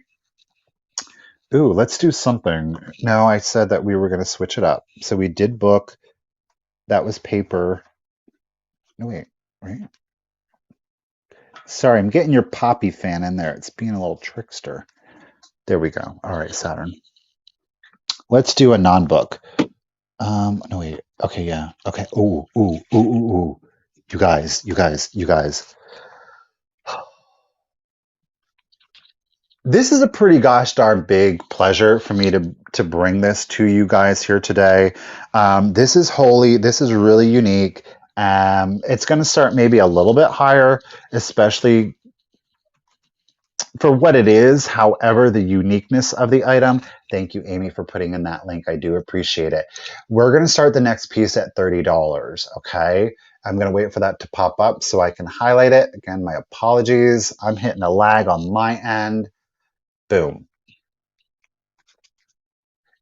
Ooh, let's do something. No, I said that we were going to switch it up. So we did book. That was paper. No, wait, right? Sorry, I'm getting your Poppy fan in there. It's being a little trickster. There we go. All right, Saturn. Let's do a non-book. No, wait. Okay, yeah. Okay. Ooh, ooh, ooh, ooh, ooh. You guys, you guys, you guys. This is a pretty gosh darn big pleasure for me to bring this to you guys here today. This is holy. This is really unique. It's going to start maybe a little bit higher, especially for what it is. However, the uniqueness of the item. Thank you, Amy, for putting in that link. I do appreciate it. We're going to start the next piece at $30. Okay. I'm going to wait for that to pop up so I can highlight it. Again, my apologies. I'm hitting a lag on my end. Boom.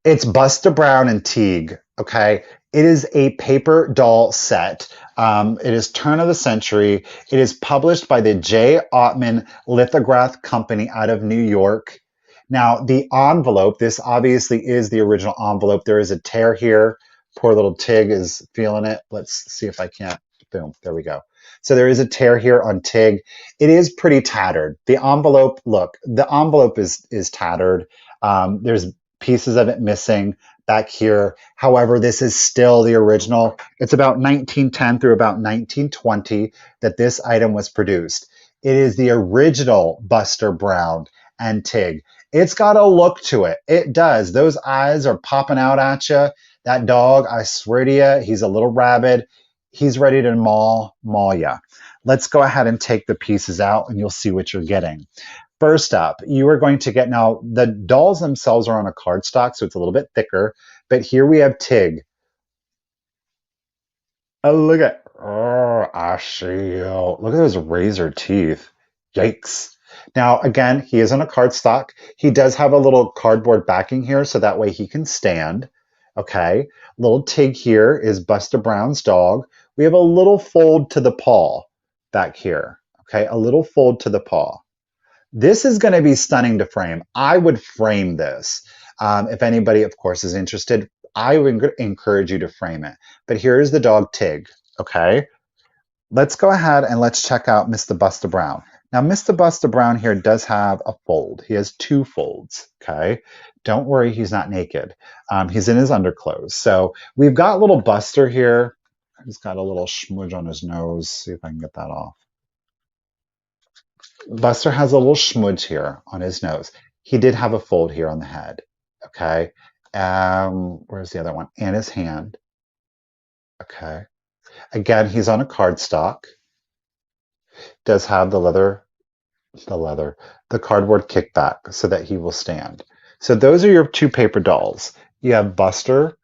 It's Buster Brown and Teague. Okay. It is a paper doll set. It is turn of the century. It is published by the J. Ottman Lithograph Company out of New York. Now, the envelope, this obviously is the original envelope. There is a tear here. Poor little Tig is feeling it. Let's see if I can't. Boom. There we go. So there is a tear here on Tig. It is pretty tattered. The envelope, look, the envelope is tattered. There's pieces of it missing back here. However, this is still the original. It's about 1910 through about 1920 that this item was produced. It is the original Buster Brown and Tig. It's got a look to it. It does. Those eyes are popping out at you. That dog, I swear to you, he's a little rabid. He's ready to maul ya. Let's go ahead and take the pieces out and you'll see what you're getting. First up, you are going to get, now the dolls themselves are on a cardstock, so it's a little bit thicker, but here we have Tig. Oh, look at, oh, I see you. Look at those razor teeth. Yikes. Now, again, he is on a cardstock. He does have a little cardboard backing here, so that way he can stand. Okay. Little Tig here is Buster Brown's dog. We have a little fold to the paw back here. Okay. A little fold to the paw. This is going to be stunning to frame. I would frame this. If anybody, of course, is interested, I would encourage you to frame it. But here is the dog Tig. Okay. Let's go ahead and let's check out Mr. Buster Brown. Now, Mr. Buster Brown here does have a fold. He has two folds. Okay. Don't worry, he's not naked. He's in his underclothes. So we've got little Buster here. He's got a little smudge on his nose. See if I can get that off. Buster has a little smudge here on his nose. He did have a fold here on the head. Okay. Where's the other one? And his hand. Okay. Again, he's on a cardstock. Does have the cardboard kickback so that he will stand. So those are your two paper dolls. You have Buster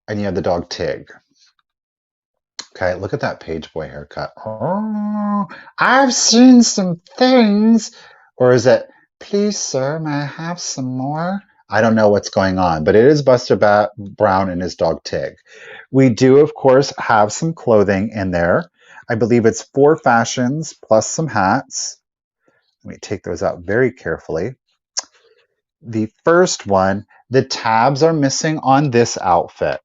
and you have the dog Tig. Okay, look at that page boy haircut. Oh, I've seen some things. Or is it, please, sir, may I have some more? I don't know what's going on, but it is Buster Brown and his dog Tig. We do, of course, have some clothing in there. I believe it's 4 fashions plus some hats. Let me take those out very carefully. The first one, the tabs are missing on this outfit.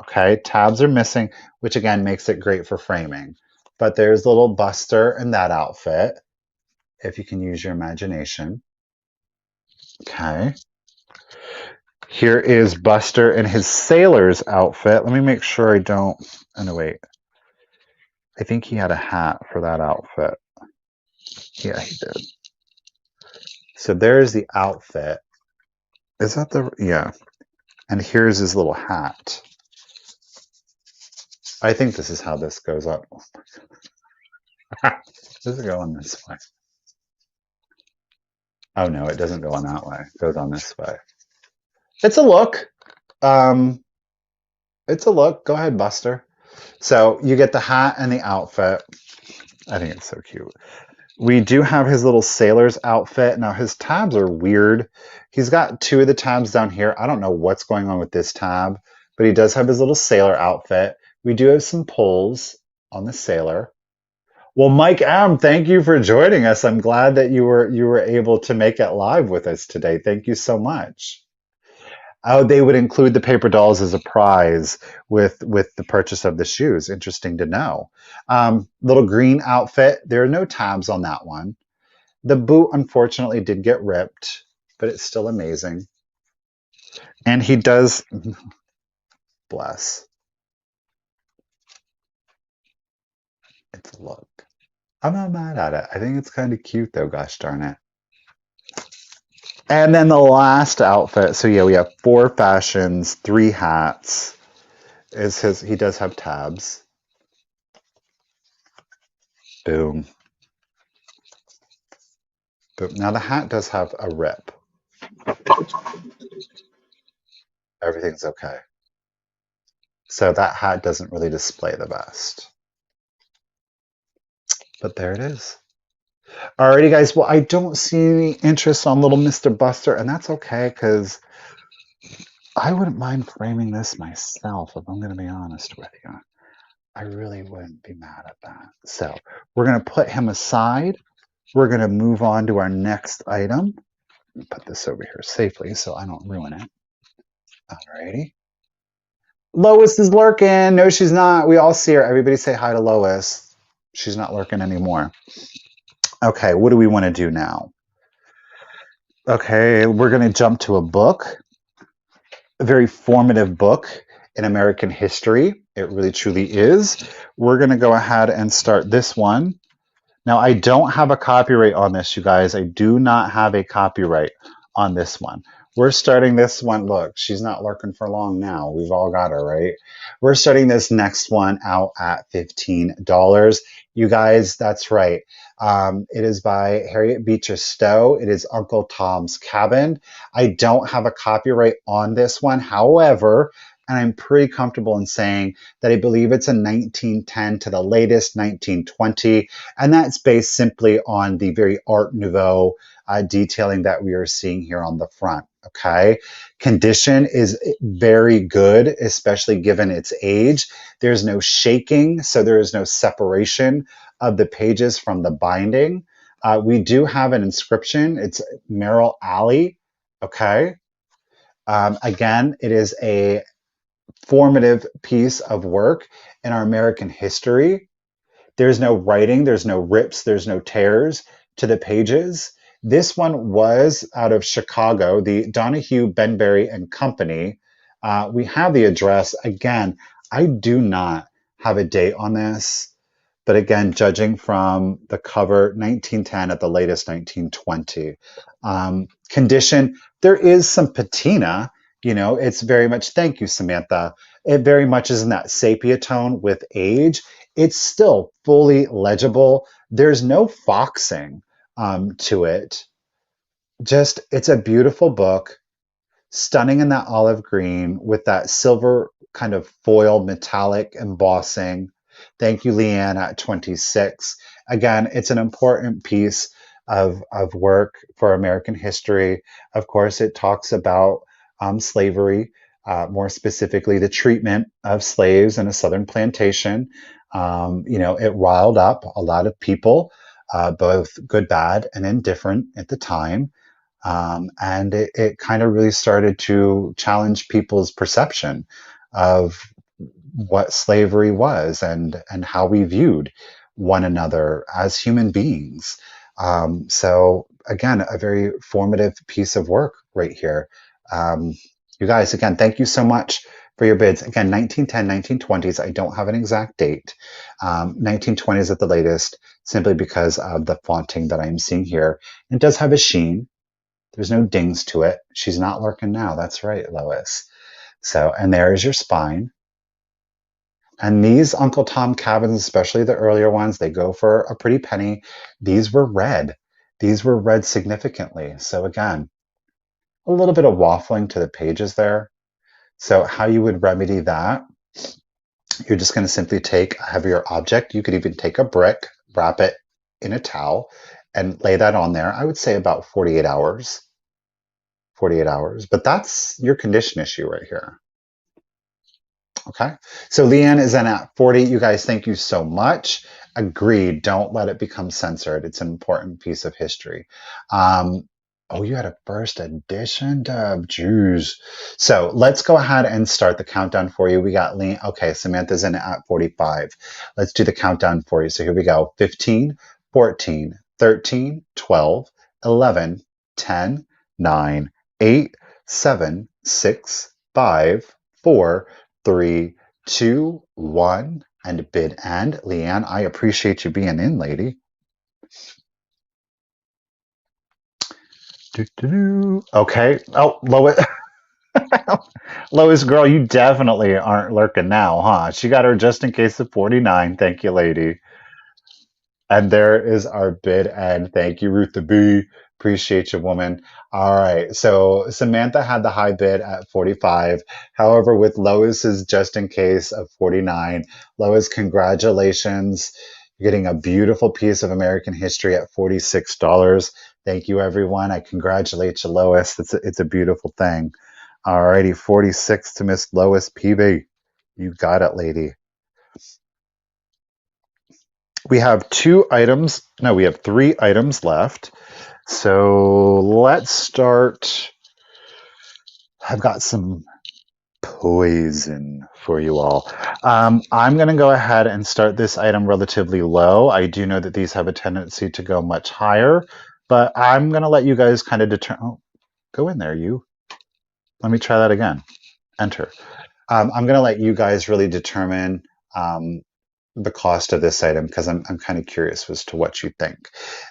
Okay, tabs are missing, which again makes it great for framing. But there's little Buster in that outfit, if you can use your imagination. Okay. Here is Buster in his sailor's outfit. Let me make sure I don't. Oh, no, wait. I think he had a hat for that outfit. Yeah, he did. So there's the outfit. Is that the. Yeah. And here's his little hat. I think this is how this goes up. Does it go on this way? Oh no, it doesn't go on that way. It goes on this way. It's a look. Um, it's a look. Go ahead, Buster. So you get the hat and the outfit. I think it's so cute. We do have his little sailor's outfit. Now his tabs are weird. He's got 2 of the tabs down here. I don't know what's going on with this tab, but he does have his little sailor outfit. We do have some pulls on the sailor. Well, Mike M, thank you for joining us. I'm glad that you were able to make it live with us today. Thank you so much. Oh, they would include the paper dolls as a prize with the purchase of the shoes. Interesting to know. Little green outfit. There are no tabs on that one. The boot, unfortunately, did get ripped, but it's still amazing. And he does, bless. It's a look. I'm not mad at it. I think it's kind of cute, though. Gosh darn it. And then the last outfit. So yeah, we have 4 fashions, 3 hats. Is his? He does have tabs. Boom. Boom. Now the hat does have a rip. Everything's okay. So that hat doesn't really display the best. But there it is. Alrighty, guys. Well, I don't see any interest on little Mr. Buster, and that's okay because I wouldn't mind framing this myself, if I'm going to be honest with you. I really wouldn't be mad at that. So we're going to put him aside. We're going to move on to our next item. Put this over here safely so I don't ruin it. Alrighty. Lois is lurking. No, she's not. We all see her. Everybody say hi to Lois. She's not lurking anymore. Okay, what do we want to do now? Okay, we're going to jump to a book. A very formative book in American history. It really truly is. We're going to go ahead and start this one. Now, I don't have a copyright on this, you guys. I do not have a copyright on this one. We're starting this one. Look, she's not lurking for long now. We've all got her, right? We're starting this next one out at $15. You guys, that's right. It is by Harriet Beecher Stowe. It is Uncle Tom's Cabin. I don't have a copyright on this one. However, and I'm pretty comfortable in saying that I believe it's a 1910 to the latest 1920, and that's based simply on the very Art Nouveau detailing that we are seeing here on the front. Okay, condition is very good, especially given its age. There's no shaking, so there is no separation of the pages from the binding. We do have an inscription. It's Merrill Alley. Okay, again, it is a formative piece of work in our American history. There's no writing, there's no rips, there's no tears to the pages. This one was out of Chicago, the Donahue, Benberry and Company. We have the address. Again, I do not have a date on this, but again, judging from the cover, 1910 at the latest 1920. Condition, there is some patina. You know, it's very much, thank you, Samantha. It very much is in that sepia tone with age. It's still fully legible. There's no foxing to it. Just, it's a beautiful book. Stunning in that olive green with that silver kind of foil metallic embossing. Thank you, Leanne, at 26. Again, it's an important piece of work for American history. Of course, it talks about slavery, more specifically, the treatment of slaves in a southern plantation. It riled up a lot of people, both good, bad, and indifferent at the time. And it kind of really started to challenge people's perception of what slavery was and how we viewed one another as human beings. So again, a very formative piece of work right here. Um, you guys, again, thank you so much for your bids. Again, 1910, 1920s. I don't have an exact date. 1920s at the latest, simply because of the fonting that I'm seeing here. It does have a sheen. There's no dings to it. She's not lurking now. That's right, Lois. So, and there is your spine. And these Uncle Tom cabins, especially the earlier ones, they go for a pretty penny. These were red. These were red significantly. So again, a little bit of waffling to the pages there. So how you would remedy that, you're just going to simply take a heavier object. You could even take a brick, wrap it in a towel, and lay that on there. I would say about 48 hours. 48 hours. But that's your condition issue right here. Okay. So Leanne is in at 40. You guys, thank you so much. Agreed. Don't let it become censored. It's an important piece of history. Oh, you had a first edition, Deb. Jeez. So let's go ahead and start the countdown for you. We got Leanne. Okay, Samantha's in at 45. Let's do the countdown for you. So here we go. 15, 14, 13, 12, 11, 10, 9, 8, 7, 6, 5, 4, 3, 2, 1, and bid end. Leanne, I appreciate you being in, lady. Okay. Oh, Lois. Lois, girl, you definitely aren't lurking now, huh? She got her just in case of 49. Thank you, lady. And there is our bid end. Thank you, Ruth the Bee. Appreciate you, woman. All right. So Samantha had the high bid at 45. However, with Lois's just in case of 49, Lois, congratulations. You're getting a beautiful piece of American history at $46. Thank you, everyone. I congratulate you, Lois. It's a beautiful thing. All righty. 46 to Miss Lois PB. You got it, lady. We have two items. No, we have three items left. So let's start. I've got some poison for you all. I'm going to go ahead and start this item relatively low. I do know that these have a tendency to go much higher, but I'm going to let you guys kind of determine. Oh, go in there, you. Let me try that again. Enter. I'm going to let you guys really determine the cost of this item because I'm kind of curious as to what you think.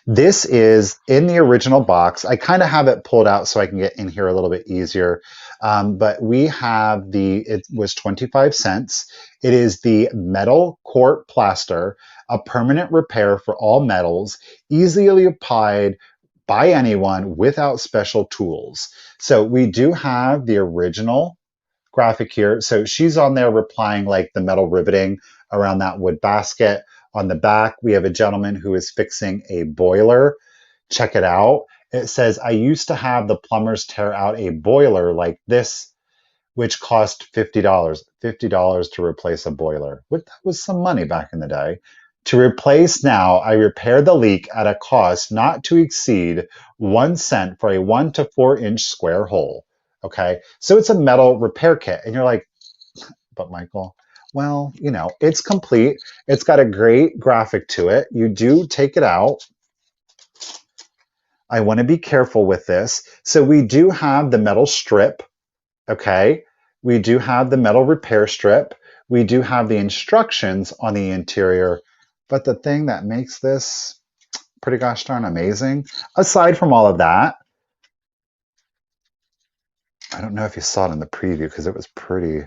This is in the original box. I kind of have it pulled out so I can get in here a little bit easier. But we have it was 25 cents. It is the metal court plaster, a permanent repair for all metals, easily applied by anyone without special tools. So we do have the original graphic here. So she's on there replying like the metal riveting around that wood basket. On the back, we have a gentleman who is fixing a boiler. Check it out. It says, I used to have the plumbers tear out a boiler like this, which cost $50. $50 to replace a boiler. That was some money back in the day. To replace now, I repair the leak at a cost not to exceed 1 cent for a 1 to 4 inch square hole. Okay, so it's a metal repair kit. And you're like, but Michael, well, it's complete. It's got a great graphic to it. You do take it out. I want to be careful with this. So we do have the metal strip. Okay, we do have the metal repair strip. We do have the instructions on the interior. But the thing that makes this pretty gosh darn amazing, aside from all of that, I don't know if you saw it in the preview because it was pretty.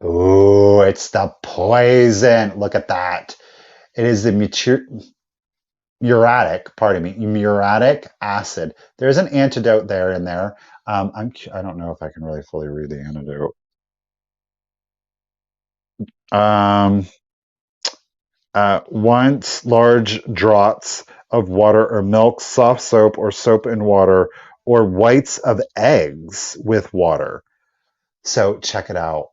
Oh, it's the poison. Look at that. It is the mature. pardon me, muriatic acid. There's an antidote there in there. I don't know if I can really fully read the antidote. Um, Once large draughts of water or milk, soft soap or soap and water, or whites of eggs with water. So check it out.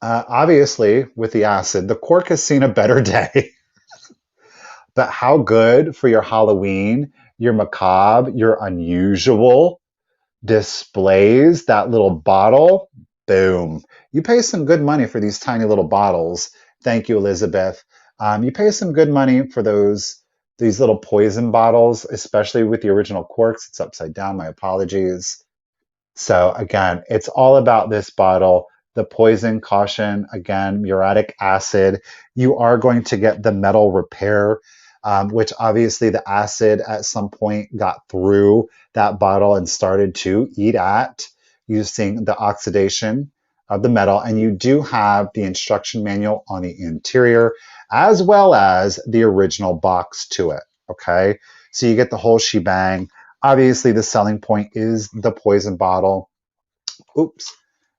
Obviously, with the acid, the cork has seen a better day. But how good for your Halloween, your macabre, your unusual displays, that little bottle, boom. You pay some good money for these tiny little bottles. Thank you, Elizabeth. You pay some good money for these little poison bottles, especially with the original corks. It's upside down. My apologies. So again, it's all about this bottle, the poison caution, again, muriatic acid. You are going to get the metal repair, which obviously the acid at some point got through that bottle and started to eat at using the oxidation of the metal. And you do have the instruction manual on the interior as well as the original box to it. Okay. So you get the whole shebang. Obviously, the selling point is the poison bottle. Oops.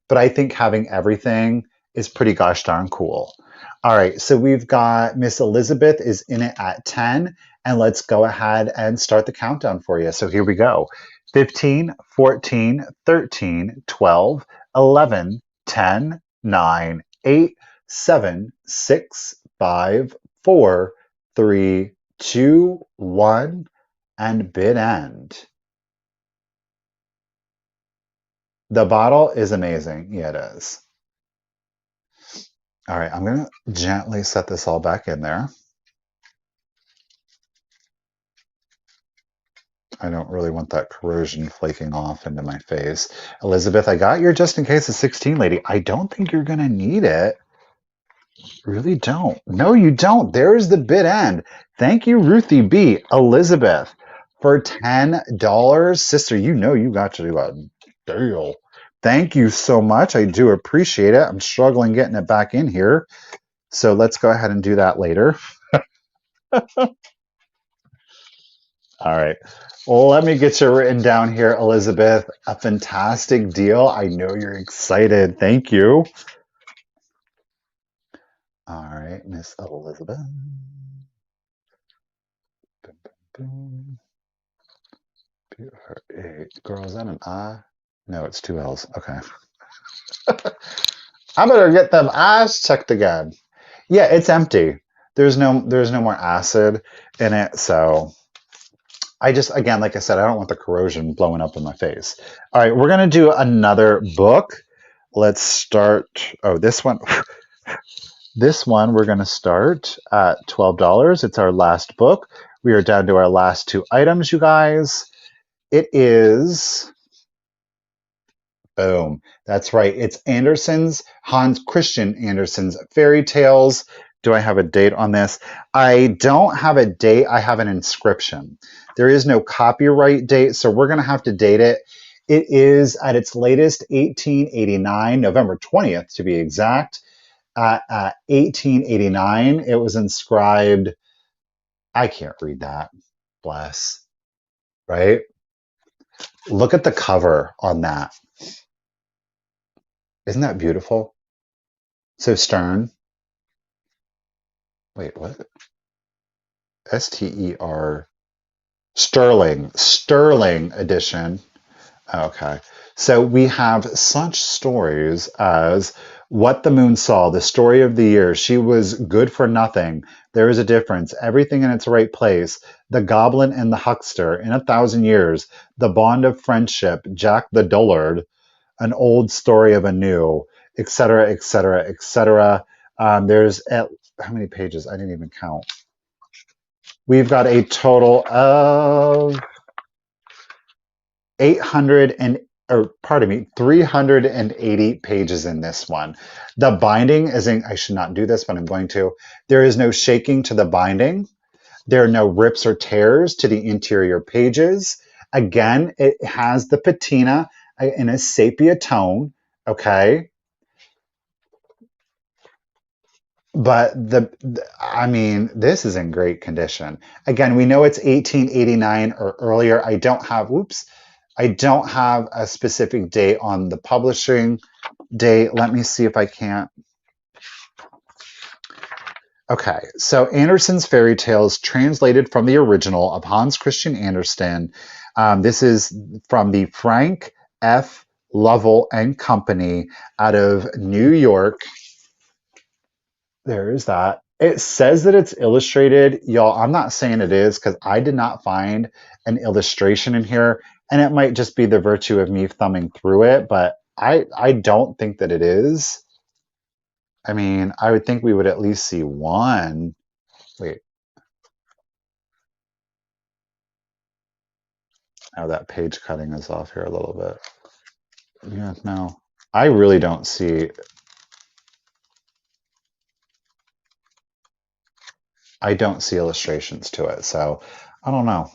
But I think having everything is pretty gosh darn cool. All right, so we've got Miss Elizabeth is in it at 10, and let's go ahead and start the countdown for you. So here we go. 15, 14, 13, 12, 11, 10, 9, 8, 7, 6, 5, 4, 3, 2, 1, and bid end. The bottle is amazing. Yeah, it is. All right, I'm going to gently set this all back in there. I don't really want that corrosion flaking off into my face. Elizabeth, I got your just in case of 16 lady. I don't think you're going to need it. Really don't. No, you don't. There's the bid end. Thank you, Ruthie B. Elizabeth, for $10. Sister, you know you got to do a deal. Thank you so much. I do appreciate it. I'm struggling getting it back in here. So let's go ahead and do that later. All right. Well, let me get you written down here, Elizabeth. A fantastic deal. I know you're excited. Thank you. All right, Miss Elizabeth. Boom, boom, boom. Girl, is that an I? No, it's two L's. Okay. I better get them eyes checked again. Yeah, it's empty. There's no more acid in it, so I just, again, like I said, I don't want the corrosion blowing up in my face. All right, we're going to do another book. Let's start. Oh, this one. This one we're going to start at $12. It's our last book. We are down to our last two items, you guys. It is. Boom. That's right. It's Andersen's, Hans Christian Andersen's Fairy Tales. Do I have a date on this? I don't have a date. I have an inscription. There is no copyright date, so we're going to have to date it. It is at its latest 1889, November 20th to be exact. 1889, it was inscribed. I can't read that. Bless. Right? Look at the cover on that. Isn't that beautiful? So stern. Wait, what? Ster. Sterling edition. Okay. So we have such stories as What the Moon Saw, the story of the year. She was good for nothing. There is a difference. Everything in its right place. The Goblin and the Huckster. In 1,000 Years. The Bond of Friendship. Jack the Dullard. An Old Story of a New, etc., etc., etc. There's how many pages? I didn't even count. We've got a total of 380 pages in this one. The binding is in, I should not do this, but I'm going to. There is no shaking to the binding. There are no rips or tears to the interior pages. Again, it has the patina in a sepia tone. Okay. but I mean, this is in great condition. Again, we know it's 1889 or earlier. I don't have a specific date on the publishing date. Let me see if I can't. Okay, so Andersen's fairy tales translated from the original of Hans Christian Andersen. This is from the Frank F. Lovell and Company out of New York. There is that. It says that it's illustrated. Y'all, I'm not saying it is because I did not find an illustration in here. And it might just be the virtue of me thumbing through it, but I don't think that it is. I mean, I would think we would at least see one. Wait, oh, that page cutting is off here a little bit. Yeah, no. I really don't see, I don't see illustrations to it. So I don't know.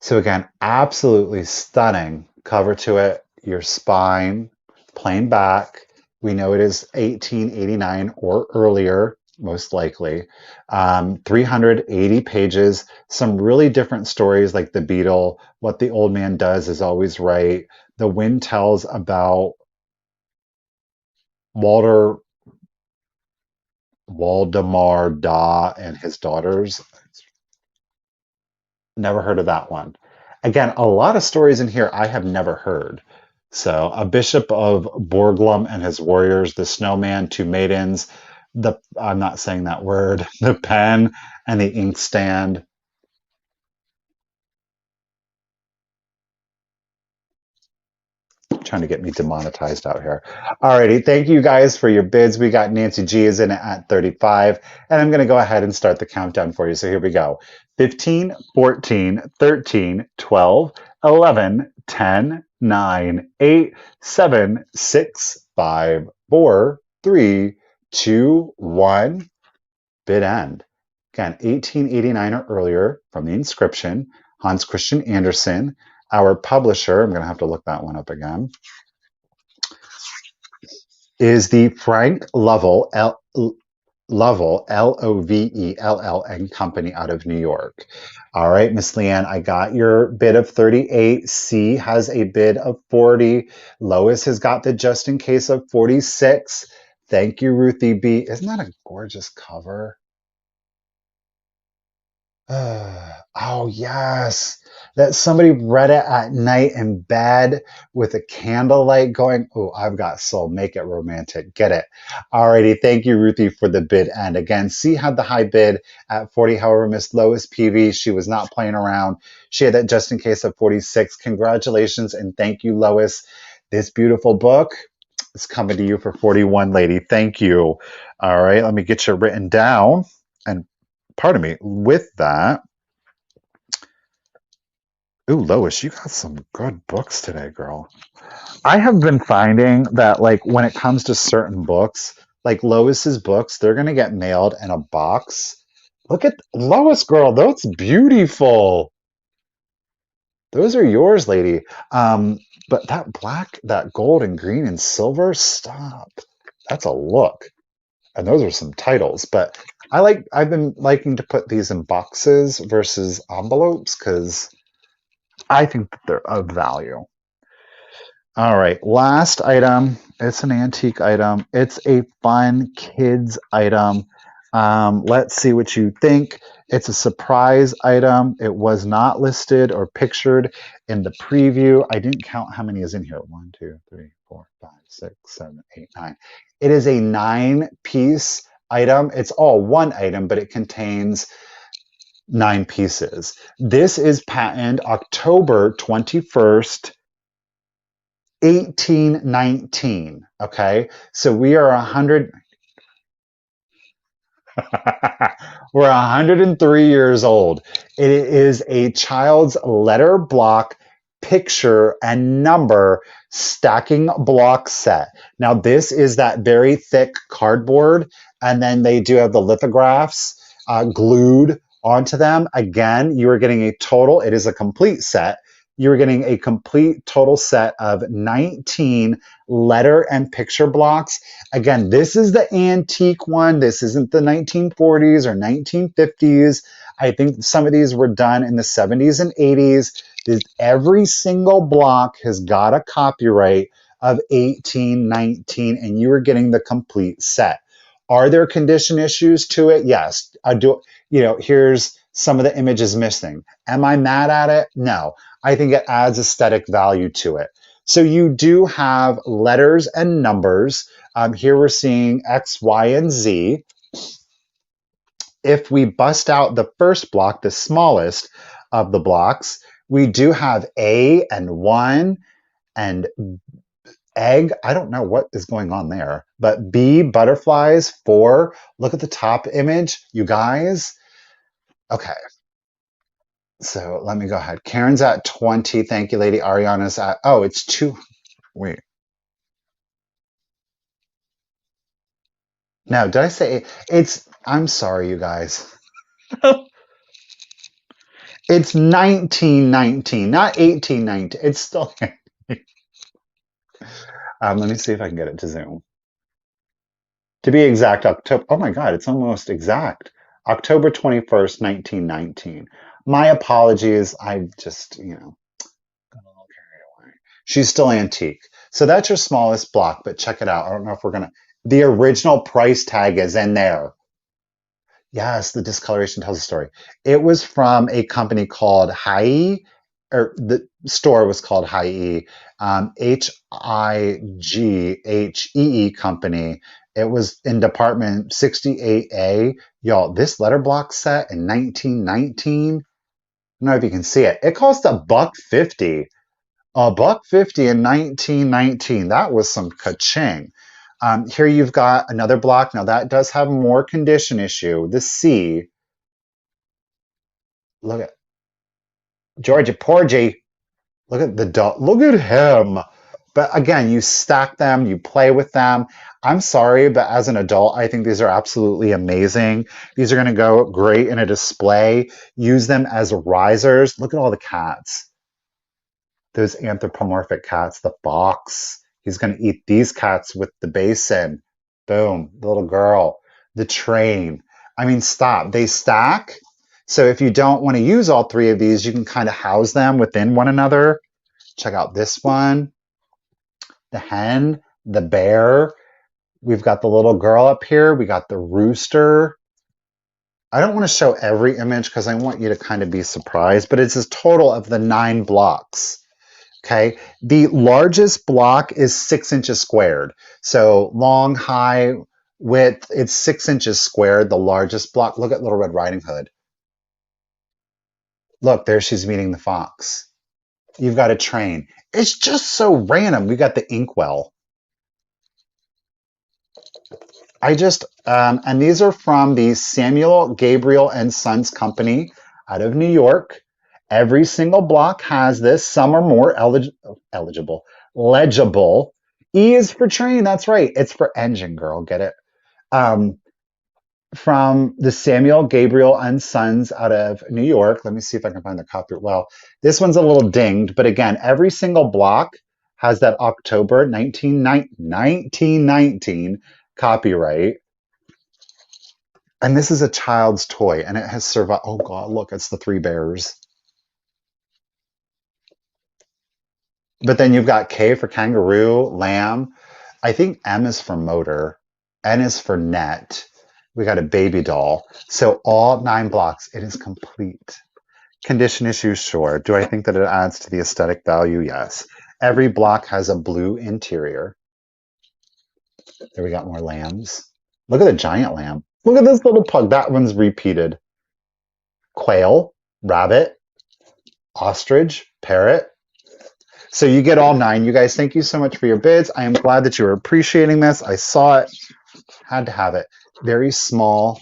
So again, absolutely stunning cover to it. Your spine, plain back. We know it is 1889 or earlier, most likely. 380 pages. Some really different stories, like the beetle. What the old man does is always right. The wind tells about Walter Waldemar Daa and his daughters. Never heard of that one. Again, a lot of stories in here I have never heard. So, a bishop of Borglum and his warriors, the snowman, two maidens, the I'm not saying that word, the pen and the inkstand. Trying to get me demonetized out here. Alrighty, thank you guys for your bids. We got Nancy G is in at 35, and I'm going to go ahead and start the countdown for you. So here we go. 15, 14, 13, 12, 11, 10, 9, 8, 7, 6, 5, 4, 3, 2, 1. Bid end. Again, 1889 or earlier from the inscription. Hans Christian Andersen. Our publisher, I'm going to have to look that one up again, is the Frank Lovell, Lovell and Company out of New York. All right, Miss Leanne, I got your bid of 38. C has a bid of 40. Lois has got the just in case of 46. Thank you, Ruthie B. Isn't that a gorgeous cover? Oh, yes. That somebody read it at night in bed with a candlelight going, oh, I've got soul. Make it romantic. Get it. Alrighty. Thank you, Ruthie, for the bid. And again, C had the high bid at 40. However, Miss Lois PV, she was not playing around. She had that just in case of 46. Congratulations and thank you, Lois. This beautiful book is coming to you for 41, lady. Thank you. All right. Let me get you written down. And pardon me, with that, ooh, Lois, you got some good books today, girl. I have been finding that, like, when it comes to certain books, like Lois's books, they're going to get mailed in a box. Look at Lois, girl. That's beautiful. Those are yours, lady. But that black, that gold and green and silver, stop. That's a look. And those are some titles. But I've been liking to put these in boxes versus envelopes because I think that they're of value. All right, last item. It's an antique item. It's a fun kids item. Let's see what you think. It's a surprise item. It was not listed or pictured in the preview. I didn't count how many is in here. 1, 2, 3, 4, 5, 6, 7, 8, 9. It is a 9-piece item. It's all one item, but it contains 9 pieces. This is patented October 21st, 1819. Okay, so we are 100. We're 103 years old. It is a child's letter block picture and number stacking block set. Now, this is that very thick cardboard, and then they do have the lithographs glued onto them. Again, you are getting a total, it is a complete set, you were getting a complete total set of 19 letter and picture blocks. Again, this is the antique one. This isn't the 1940s or 1950s. I think some of these were done in the 70s and 80s. Every single block has got a copyright of 1819, and you are getting the complete set. Are there condition issues to it? Yes. I do. Here's some of the images missing. Am I mad at it? No. I think it adds aesthetic value to it. So you do have letters and numbers. Here we're seeing X, Y, and Z. If we bust out the first block, the smallest of the blocks, we do have A and 1 and egg. I don't know what is going on there, but B, butterflies, 4. Look at the top image, you guys. Okay. So let me go ahead. Karen's at 20. Thank you, Lady. Ariana's at, oh, it's 2. Wait. No, did I say I'm sorry, you guys. It's 1919, not 1819. It's still. Let me see if I can get it to zoom. To be exact, October. Oh my God, it's almost exact. October 21st, 1919. My apologies. I just, got a little carried away. She's still antique. So that's your smallest block, but check it out. I don't know if we're going to. The original price tag is in there. Yes, the discoloration tells a story. It was from a company called High, or the store was called High, Highee company. It was in department 68A. Y'all, this letter block set in 1919, I don't know if you can see it. It cost $1.50. $1.50 in 1919. That was some ka-ching. Here you've got another block. Now that does have more condition issue. The C. Look at Georgia Porgy. Look at the dog. Look at him. But again, you stack them, you play with them. I'm sorry, but as an adult, I think these are absolutely amazing. These are going to go great in a display. Use them as risers. Look at all the cats. Those anthropomorphic cats, the fox. He's going to eat these cats with the basin. Boom, the little girl, the train. I mean, stop. They stack. So if you don't want to use all 3 of these, you can kind of house them within one another. Check out this one. The hen, the bear. We've got the little girl up here. We got the rooster. I don't want to show every image because I want you to kind of be surprised, but it's a total of the 9 blocks. Okay, the largest block is 6 inches squared. So long, high, width, it's 6 inches squared, the largest block. Look at Little Red Riding Hood. Look, there she's meeting the fox. You've got a train. It's just so random. We got the inkwell. And these are from the Samuel Gabriel and Sons Company out of New York. Every single block has this. Some are more legible. E is for train. That's right. It's for engine, girl. Get it? From the Samuel Gabriel and Sons out of New York. Let me see if I can find the copy. Well, this one's a little dinged, but again, every single block has that October 1919 copyright. And this is a child's toy, and it has survived. Oh God, look, it's the 3 bears. But then you've got K for kangaroo, lamb. I think M is for motor. N is for net. We got a baby doll. So all 9 blocks, it is complete. Condition issues, sure. Do I think that it adds to the aesthetic value? Yes. Every block has a blue interior. There we got more lambs. Look at the giant lamb. Look at this little pug. That one's repeated. Quail, rabbit, ostrich, parrot. So you get all 9. You guys, thank you so much for your bids. I am glad that you are appreciating this. I saw it. Had to have it. Very small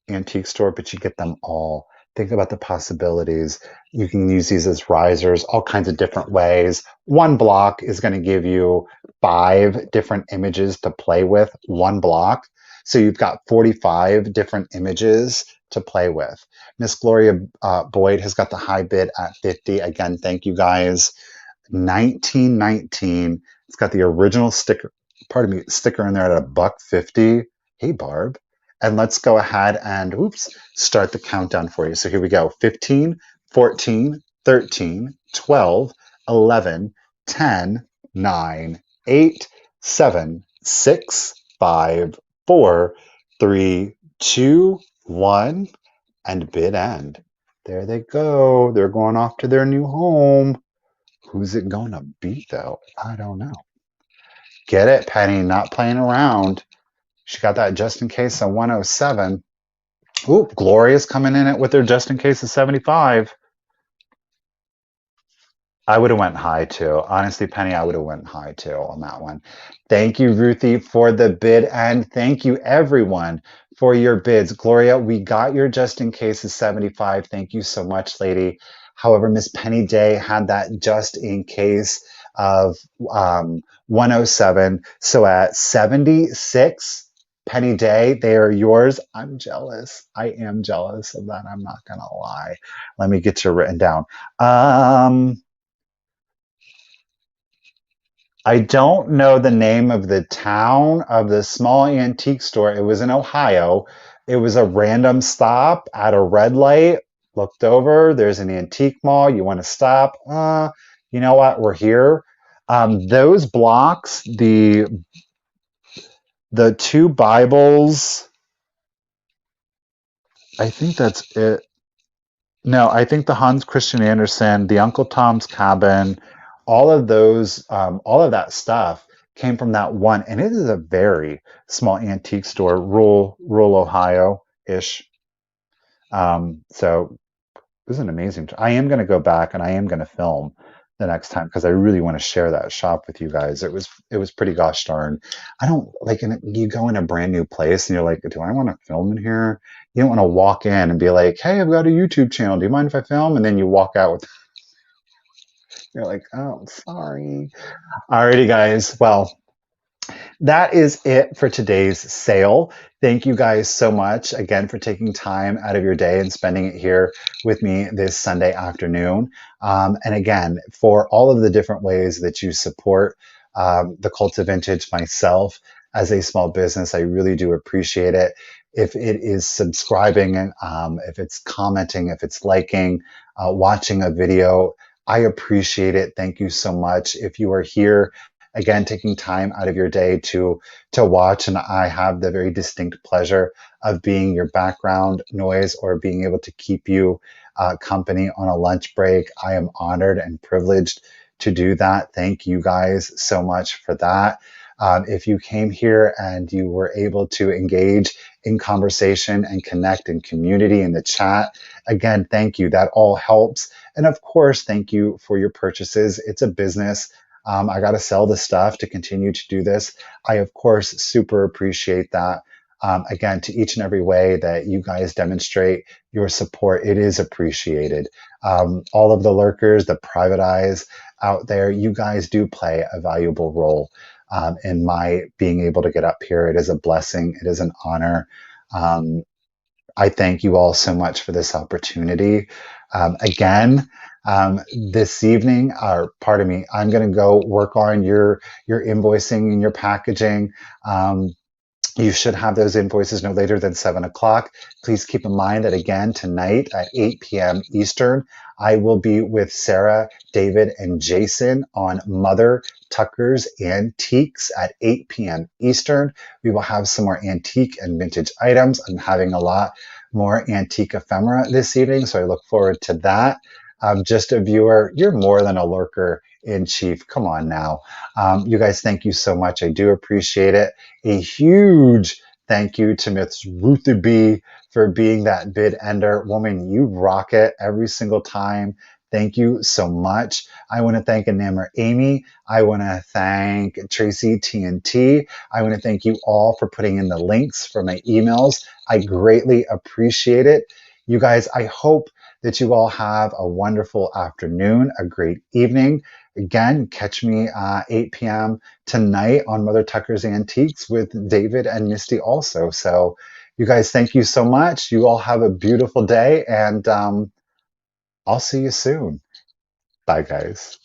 antique store, but you get them all. Think about the possibilities. You can use these as risers, all kinds of different ways. 1 block is going to give you 5 different images to play with. 1 block. So you've got 45 different images to play with. Miss Gloria Boyd has got the high bid at 50. Again, thank you guys. 1919. It's got the original sticker, pardon me, sticker in there at a $1.50. Hey, Barb. And let's go ahead and start the countdown for you. So here we go. 15, 14, 13, 12, 11, 10, 9, 8, 7, 6, 5, 4, 3, 2, 1, and bid end. There they go. They're going off to their new home. Who's it going to be, though? I don't know. Get it, Penny. Not playing around. She got that just in case of 107. Ooh, Gloria's coming in it with her just in case of 75. I would have went high too. Honestly, Penny, I would have went high too on that one. Thank you, Ruthie, for the bid, and thank you everyone for your bids. Gloria, we got your just in case of 75. Thank you so much, lady. However, Miss Penny Day had that just in case of 107. So at 76, Penny Day, they are yours. I'm jealous. I am jealous of that. I'm not gonna lie. Let me get you written down. I don't know the name of the town of the small antique store. It was in Ohio. It was a random stop at a red light. Looked over. There's an antique mall. You want to stop? You know what? We're here. Those blocks, the two Bibles. I think that's it. No, I think the Hans Christian Andersen, the Uncle Tom's Cabin, all of that stuff came from that one, and it is a very small antique store, rural Ohio ish. So it was an amazing. I am going to go back and I am going to film the next time because I really want to share that shop with you guys. It was pretty gosh darn. I don't like, and you go in a brand new place and you're like, do I want to film in here? You don't want to walk in and be like, hey, I've got a YouTube channel. Do you mind if I film? And then you walk out with, you're like, oh, sorry. Alrighty, guys. Well, that is it for today's sale. Thank you guys so much again for taking time out of your day and spending it here with me this Sunday afternoon. And again, for all of the different ways that you support the Cult of Vintage, myself as a small business, I really do appreciate it. If it is subscribing, if it's commenting, if it's liking, watching a video, I appreciate it. Thank you so much. If you are here again taking time out of your day to watch, and I have the very distinct pleasure of being your background noise or being able to keep you company on a lunch break. I am honored and privileged to do that. Thank you guys so much for that. If you came here and you were able to engage in conversation and connect in community in the chat, again, thank you. That all helps. And of course, thank you for your purchases. It's a business. I got to sell the stuff to continue to do this. I, of course, super appreciate that. Again, to each and every way that you guys demonstrate your support, it is appreciated. All of the lurkers, the private eyes out there, you guys do play a valuable role in my being able to get up here. It is a blessing. It is an honor. I thank you all so much for this opportunity. Again, this evening, or pardon me, I'm going to go work on your invoicing and your packaging. You should have those invoices no later than 7 o'clock. Please keep in mind that again, tonight at 8 p.m. Eastern, I will be with Sarah, David, and Jason on Mother Tucker's Antiques at 8 p.m. Eastern. We will have some more antique and vintage items. I'm having a lot more antique ephemera this evening, so I look forward to that. Just a viewer, you're more than a lurker in chief. Come on now. You guys, thank you so much. I do appreciate it. A huge thank you to Miss Ruthie B for being that bid ender. Woman, you rock it every single time. Thank you so much. I want to thank Enamour Amy. I want to thank Tracy TNT. I want to thank you all for putting in the links for my emails. I greatly appreciate it. You guys, I hope that you all have a wonderful afternoon, a great evening. Again, catch me 8 p.m. tonight on Mother Tucker's Antiques with David and Misty also. So, you guys, thank you so much. You all have a beautiful day, and I'll see you soon. Bye, guys.